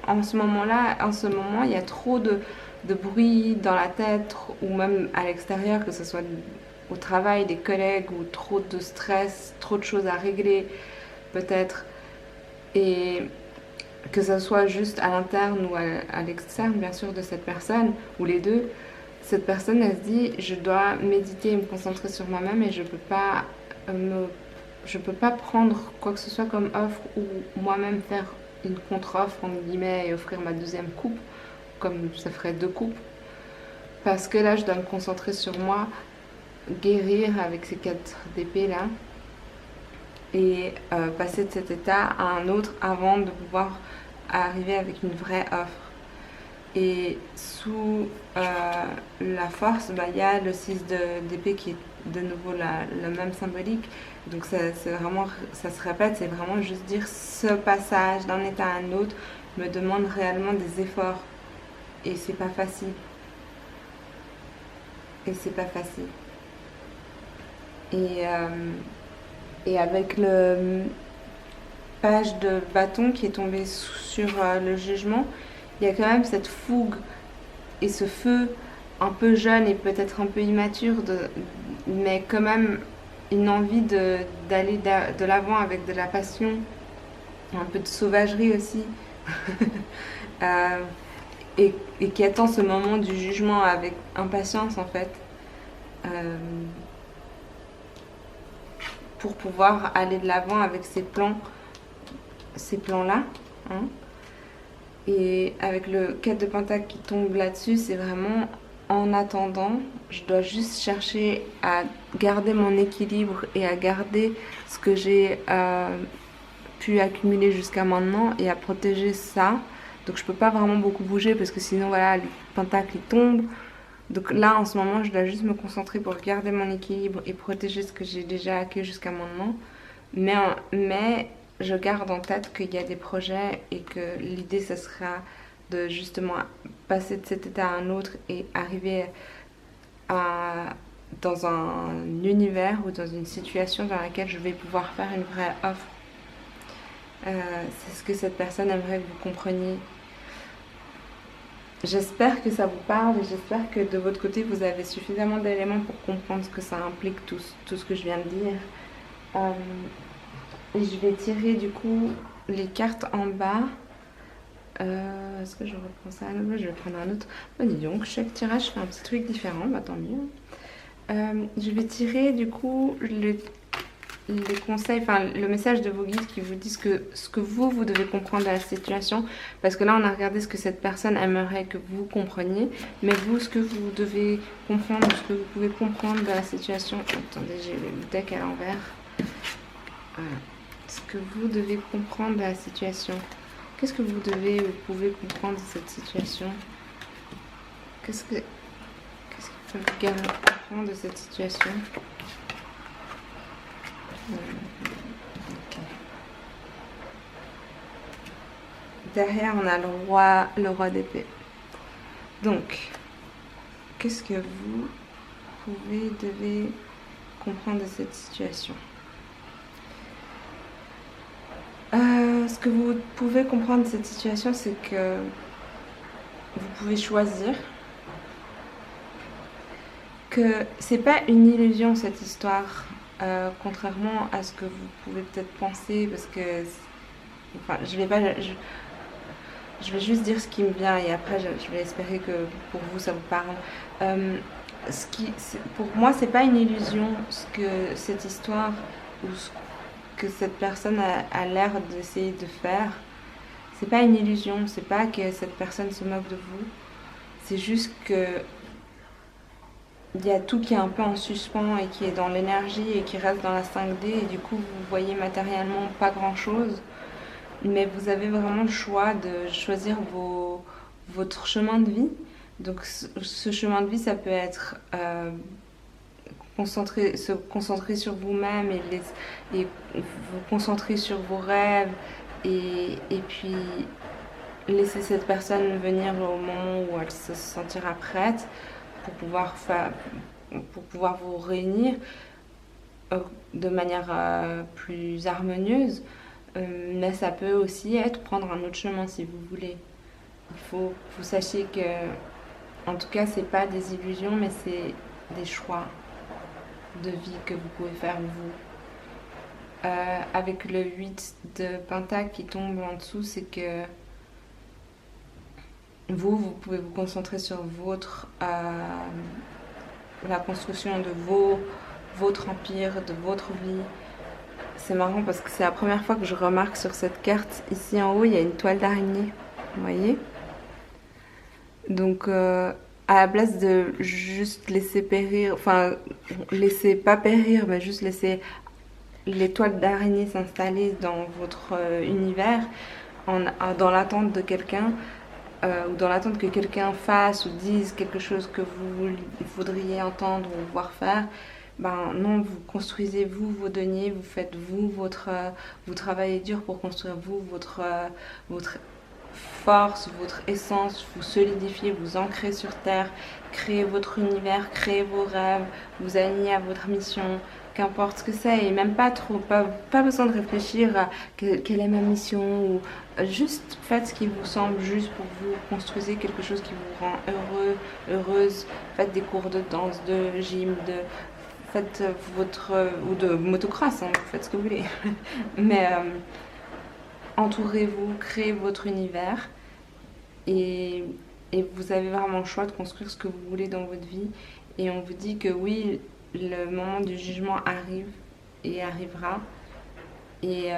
en ce moment, il y a trop de bruit dans la tête ou même à l'extérieur, que ce soit au travail, des collègues, ou trop de stress, trop de choses à régler peut-être, et que ce soit juste à l'interne ou à l'externe bien sûr de cette personne, ou les deux. Cette personne, elle se dit, je dois méditer et me concentrer sur moi-même, et je peux pas prendre quoi que ce soit comme offre, ou moi-même faire une contre-offre entre guillemets et offrir ma deuxième coupe, comme ça ferait 2 coupes, parce que là je dois me concentrer sur moi, guérir avec ces 4 d'épée là, et passer de cet état à un autre avant de pouvoir arriver avec une vraie offre. Et sous la force, il y a le 6 d'épée qui est de nouveau la même symbolique. Donc ça se répète, c'est vraiment juste dire ce passage d'un état à un autre me demande réellement des efforts. Et c'est pas facile. Et c'est pas facile. Et, euh, et avec le page de bâton qui est tombé sur le jugement, il y a quand même cette fougue et ce feu un peu jeune et peut-être un peu immature, mais quand même une envie d'aller de l'avant avec de la passion, un peu de sauvagerie aussi, euh, et qui attend ce moment du jugement avec impatience en fait, euh, pour pouvoir aller de l'avant avec ces plans-là. Hein. Et avec le 4 de Pentacle qui tombe là-dessus, c'est vraiment en attendant, je dois juste chercher à garder mon équilibre et à garder ce que j'ai pu accumuler jusqu'à maintenant et à protéger ça. Donc je peux pas vraiment beaucoup bouger parce que sinon voilà, le pentacle il tombe. Donc là en ce moment je dois juste me concentrer pour garder mon équilibre et protéger ce que j'ai déjà acquis jusqu'à maintenant. Mais je garde en tête qu'il y a des projets et que l'idée ce sera de justement passer de cet état à un autre et arriver dans un univers ou dans une situation dans laquelle je vais pouvoir faire une vraie offre. C'est ce que cette personne aimerait que vous compreniez. J'espère que ça vous parle et j'espère que de votre côté vous avez suffisamment d'éléments pour comprendre ce que ça implique, tout ce que je viens de dire. Et je vais tirer du coup les cartes en bas. Est-ce que je reprends ça à nouveau? Je vais prendre un autre. Bah, dis donc, chaque tirage fait un petit truc différent, bah tant mieux. Je vais tirer du coup les conseils, enfin le message de vos guides qui vous disent que ce que vous devez comprendre de la situation, parce que là on a regardé ce que cette personne aimerait que vous compreniez, mais vous ce que vous devez comprendre, ce que vous pouvez comprendre de la situation. Attendez, j'ai le deck à l'envers. Voilà. Ce que vous devez comprendre de la situation. Qu'est-ce que vous pouvez comprendre de cette situation? Qu'est-ce que vous pouvez comprendre de cette situation? Okay. Derrière, on a le roi d'épée. Donc, qu'est-ce que vous devez comprendre de cette situation? Ce que vous pouvez comprendre de cette situation, c'est que vous pouvez choisir, que c'est pas une illusion cette histoire. Contrairement à ce que vous pouvez peut-être penser, parce que enfin, je vais juste dire ce qui me vient et après je vais espérer que pour vous ça vous parle. Pour moi c'est pas une illusion ce que cette histoire ou ce que cette personne a l'air d'essayer de faire. C'est pas une illusion, c'est pas que cette personne se moque de vous, c'est juste que il y a tout qui est un peu en suspens et qui est dans l'énergie et qui reste dans la 5D et du coup vous voyez matériellement pas grand chose, mais vous avez vraiment le choix de choisir votre chemin de vie. Donc ce chemin de vie ça peut être se concentrer sur vous-même et vous concentrer sur vos rêves et puis laisser cette personne venir au moment où elle se sentira prête pour pouvoir vous réunir de manière plus harmonieuse. Mais ça peut aussi être prendre un autre chemin si vous voulez. Il faut que vous sachiez que, en tout cas, c'est pas des illusions, mais c'est des choix de vie que vous pouvez faire vous. Avec le 8 de Pentacle qui tombe en dessous, c'est que vous pouvez vous concentrer sur la construction de votre empire, de votre vie. C'est marrant parce que c'est la première fois que je remarque sur cette carte, ici en haut, il y a une toile d'araignée. Vous voyez? Donc, à la place de juste laisser périr, enfin, laisser pas périr, mais juste laisser les toiles d'araignée s'installer dans votre univers, dans l'attente de quelqu'un, ou dans l'attente que quelqu'un fasse ou dise quelque chose que vous voudriez entendre ou voir faire, ben non, vous construisez vous vos deniers, vous faites vous vous travaillez dur pour construire vous votre force, votre essence, vous solidifiez, vous ancrez sur terre, créez votre univers, créez vos rêves, vous alignez à votre mission, qu'importe ce que c'est, et même pas trop, pas besoin de réfléchir à quelle est ma mission, ou juste faites ce qui vous semble juste pour vous, construisez quelque chose qui vous rend heureux, heureuse, faites des cours de danse, de gym, faites ou de motocross, hein, faites ce que vous voulez, mais entourez-vous, créez votre univers, et, et vous avez vraiment le choix de construire ce que vous voulez dans votre vie. Et on vous dit que oui, le moment du jugement arrive et arrivera. Et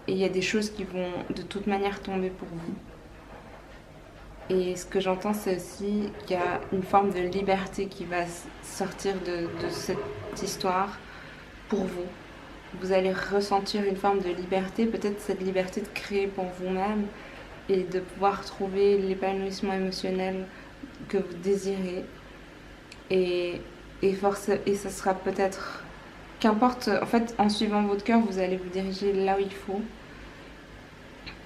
il y a des choses qui vont de toute manière tomber pour vous. Et ce que j'entends, c'est aussi qu'il y a une forme de liberté qui va sortir de cette histoire pour vous. Vous allez ressentir une forme de liberté, peut-être cette liberté de créer pour vous-même et de pouvoir trouver l'épanouissement émotionnel que vous désirez. Et, et ça sera peut-être, qu'importe, en fait, en suivant votre cœur, vous allez vous diriger là où il faut.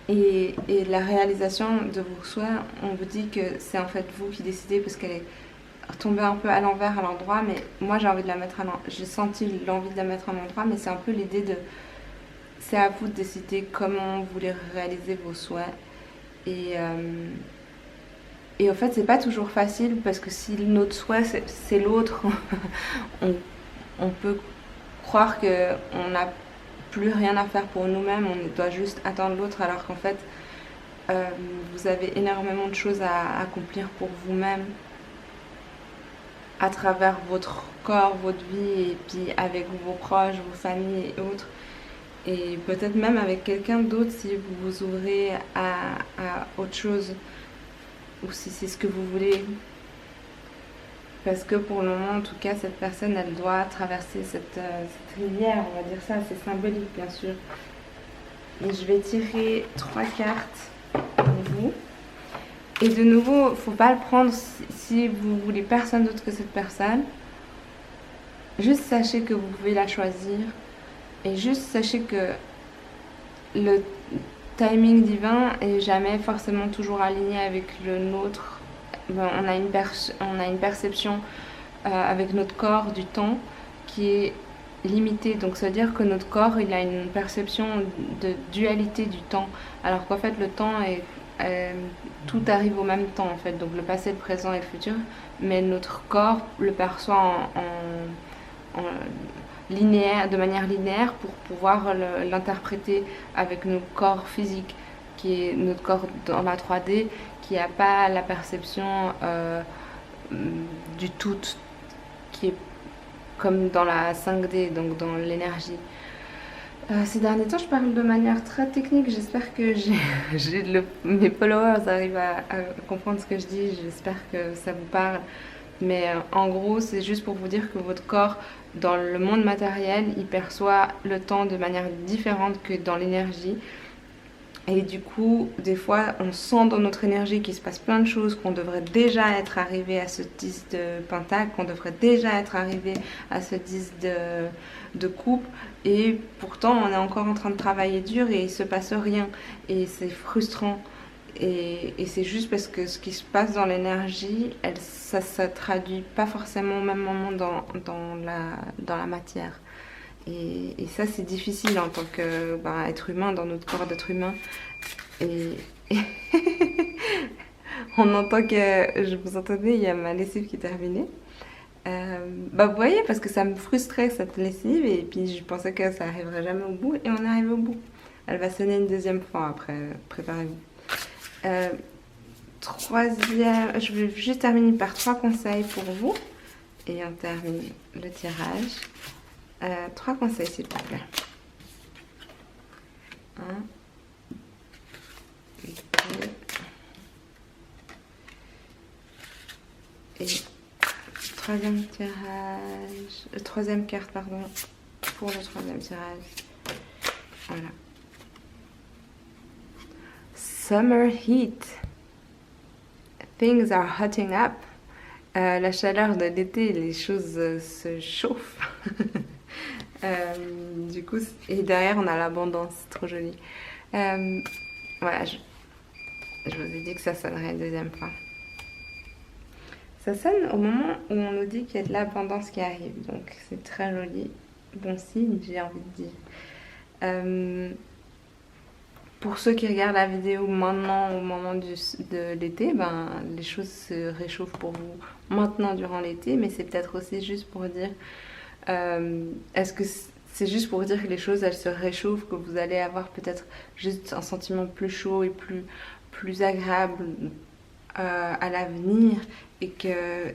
Et la réalisation de vos souhaits, on vous dit que c'est en fait vous qui décidez parce qu'elle est tombée un peu à l'envers à l'endroit, mais moi j'ai envie de la mettre à l'endroit. J'ai senti l'envie de la mettre à l'endroit, mais c'est un peu l'idée de... C'est à vous de décider comment vous voulez réaliser vos souhaits. Et, et en fait, c'est pas toujours facile parce que si notre souhait c'est l'autre, on, on peut croire qu'on n'a plus rien à faire pour nous-mêmes, on doit juste attendre l'autre, alors qu'en fait, vous avez énormément de choses à accomplir pour vous-même à travers votre corps, votre vie, et puis avec vos proches, vos familles et autres. Et peut-être même avec quelqu'un d'autre si vous vous ouvrez à autre chose, ou si c'est ce que vous voulez. Parce que pour le moment, en tout cas, cette personne, elle doit traverser cette rivière, on va dire ça, c'est symbolique bien sûr. Et je vais tirer 3 cartes pour vous. Et de nouveau, il ne faut pas le prendre si vous voulez personne d'autre que cette personne. Juste sachez que vous pouvez la choisir. Et juste sachez que le timing divin est jamais forcément toujours aligné avec le nôtre. On a une perception avec notre corps du temps qui est limitée. Donc ça veut dire que notre corps il a une perception de dualité du temps. Alors qu'en fait le temps est... tout arrive au même temps en fait. Donc le passé, le présent et le futur. Mais notre corps le perçoit en linéaire, de manière linéaire pour pouvoir l'interpréter avec notre corps physique, qui est notre corps dans la 3D, qui n'a pas la perception du tout, qui est comme dans la 5D, donc dans l'énergie. Ces derniers temps, je parle de manière très technique. J'espère que mes followers arrivent à comprendre ce que je dis. J'espère que ça vous parle. Mais en gros, c'est juste pour vous dire que votre corps, dans le monde matériel, il perçoit le temps de manière différente que dans l'énergie. Et du coup, des fois, on sent dans notre énergie qu'il se passe plein de choses, qu'on devrait déjà être arrivé à ce 10 de pentacle, qu'on devrait déjà être arrivé à ce 10 de coupe. Et pourtant, on est encore en train de travailler dur et il ne se passe rien. Et c'est frustrant. Et c'est juste parce que ce qui se passe dans l'énergie, ça ne traduit pas forcément au même moment dans la matière. Et ça, c'est difficile en tant qu'être humain, dans notre corps d'être humain. Et on entend que, je vous entendais, il y a ma lessive qui est terminée. Vous voyez, parce que ça me frustrait cette lessive, et puis je pensais que ça arriverait jamais au bout, et on arrive au bout. Elle va sonner une deuxième fois après, préparez-vous. Troisième, je vais juste terminer par 3 conseils pour vous, et on termine le tirage. 3 conseils s'il vous plaît. 1, 2, et troisième tirage, troisième carte pardon, pour le troisième tirage. Voilà. Summer heat. Things are hotting up. La chaleur de l'été, les choses se chauffent. Du coup, et derrière, on a l'abondance, c'est trop joli. Euh, voilà, je vous ai dit que ça sonnerait une deuxième fois. Ça sonne au moment où on nous dit qu'il y a de l'abondance qui arrive, donc c'est très joli. Bon signe, j'ai envie de dire. Euh, pour ceux qui regardent la vidéo maintenant au moment de l'été, ben, les choses se réchauffent pour vous maintenant durant l'été, mais c'est peut-être aussi juste pour dire, est-ce que c'est juste pour dire que les choses elles se réchauffent, que vous allez avoir peut-être juste un sentiment plus chaud et plus agréable à l'avenir et que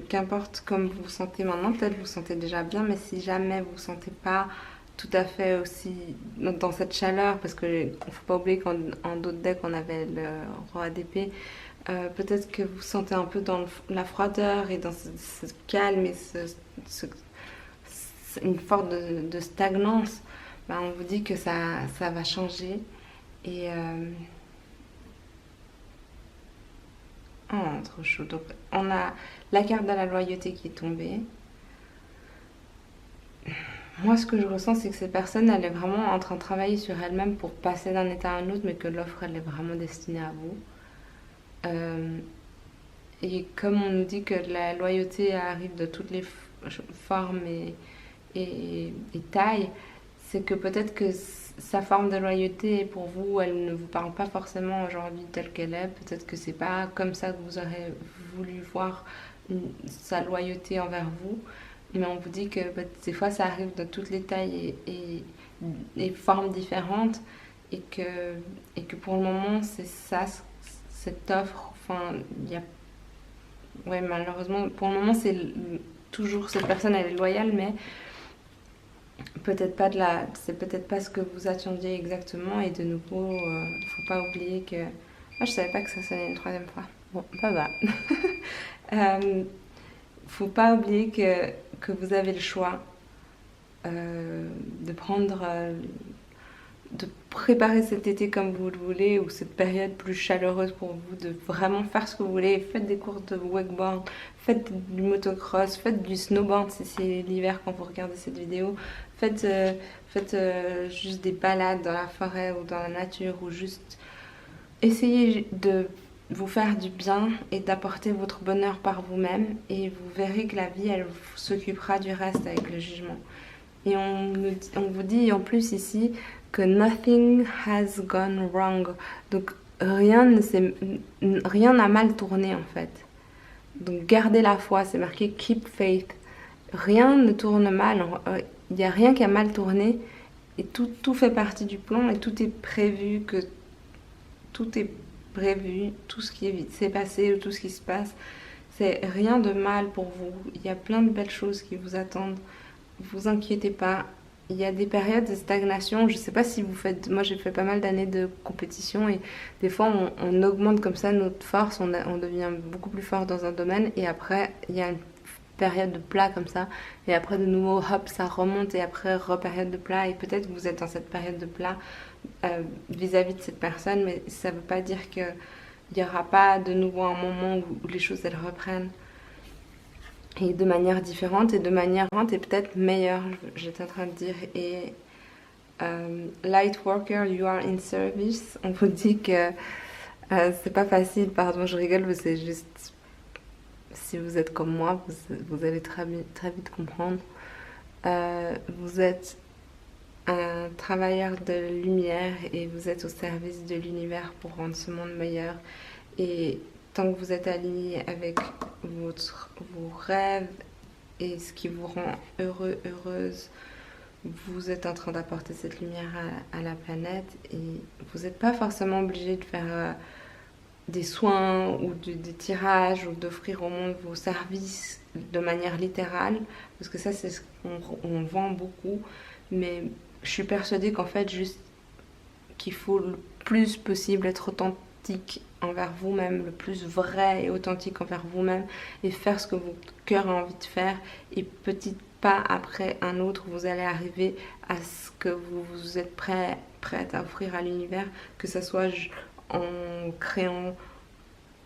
qu'importe comme vous vous sentez maintenant, peut-être vous vous sentez déjà bien, mais si jamais vous vous sentez pas tout à fait aussi dans cette chaleur, parce qu'il ne faut pas oublier qu'en d'autres decks on avait le roi d'épée, peut-être que vous sentez un peu dans la froideur et dans ce calme et une forme de stagnance. Ben, on vous dit que ça va changer et oh, trop chaud. Donc, on a la carte de la loyauté qui est tombée. Moi, ce que je ressens, c'est que cette personne, elle est vraiment en train de travailler sur elle-même pour passer d'un état à un autre, mais que l'offre, elle est vraiment destinée à vous. Euh, et comme on nous dit que la loyauté arrive de toutes les formes et tailles, c'est que peut-être que sa forme de loyauté pour vous, elle ne vous parle pas forcément aujourd'hui telle qu'elle est. Peut-être que c'est pas comme ça que vous aurez voulu voir sa loyauté envers vous. Mais on vous dit que bah, des fois ça arrive de toutes les tailles et formes différentes et que pour le moment c'est ça, cette offre. Enfin, il y a, ouais, malheureusement, pour le moment c'est toujours cette personne, elle est loyale, mais peut-être pas c'est peut-être pas ce que vous attendiez exactement. Et de nouveau, faut pas oublier que je savais pas que ça sonnait une troisième fois. Bon, pas va. Faut pas oublier que vous avez le choix de prendre de préparer cet été comme vous le voulez, ou cette période plus chaleureuse pour vous, de vraiment faire ce que vous voulez. Faites des courses de wakeboard, faites du motocross, faites du snowboard si c'est l'hiver quand vous regardez cette vidéo. Faites juste des balades dans la forêt ou dans la nature, ou juste essayez de vous faire du bien et d'apporter votre bonheur par vous-même, et vous verrez que la vie, elle s'occupera du reste avec le jugement. Et on vous dit en plus ici que nothing has gone wrong. Donc rien n'a mal tourné en fait. Donc gardez la foi, c'est marqué keep faith. Rien ne tourne mal, il n'y a rien qui a mal tourné, et tout fait partie du plan, et tout est prévu, tout ce qui s'est passé ou tout ce qui se passe, c'est rien de mal pour vous. Il y a plein de belles choses qui vous attendent. Vous inquiétez pas. Il y a des périodes de stagnation. Je sais pas si vous faites. Moi, j'ai fait pas mal d'années de compétition, et des fois, on augmente comme ça notre force. On devient beaucoup plus fort dans un domaine, et après, il y a une période de plat comme ça. Et après, de nouveau, hop, ça remonte, et après, repériode de plat. Et peut-être que vous êtes dans cette période de plat vis-à-vis de cette personne, mais ça veut pas dire qu'il n'y aura pas de nouveau un moment où les choses, elles reprennent. Et de manière différente et peut-être meilleure, j'étais en train de dire. Et light worker, you are in service. On vous dit que c'est pas facile, pardon, je rigole, mais c'est juste, si vous êtes comme moi, vous allez très vite comprendre. Vous êtes un travailleur de lumière, et vous êtes au service de l'univers pour rendre ce monde meilleur. Et tant que vous êtes aligné avec vos rêves et ce qui vous rend heureux, heureuse, vous êtes en train d'apporter cette lumière à la planète. Et vous n'êtes pas forcément obligé de faire des soins ou des tirages, ou d'offrir au monde vos services de manière littérale, parce que ça, c'est ce qu'on vend beaucoup. Mais je suis persuadée qu'en fait, juste qu'il faut le plus possible être authentique envers vous-même, le plus vrai et authentique envers vous-même, et faire ce que votre cœur a envie de faire. Et petit pas après un autre, vous allez arriver à ce que vous êtes prête à offrir à l'univers, que ce soit en créant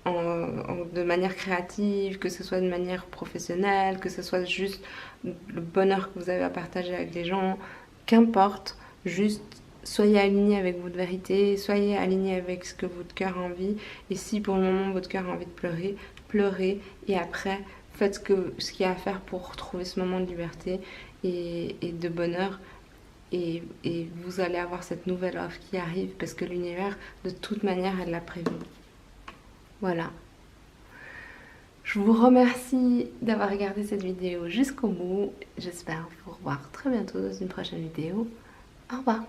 de manière créative, que ce soit de manière professionnelle, que ce soit juste le bonheur que vous avez à partager avec les gens, qu'importe, juste soyez aligné avec votre vérité, soyez aligné avec ce que votre cœur a envie. Et si pour le moment votre cœur a envie de pleurer, pleurez. Et après, faites ce qu'il y a à faire pour retrouver ce moment de liberté et de bonheur. Et vous allez avoir cette nouvelle offre qui arrive parce que l'univers, de toute manière, elle l'a prévu. Voilà. Je vous remercie d'avoir regardé cette vidéo jusqu'au bout. J'espère vous revoir très bientôt dans une prochaine vidéo. Au revoir.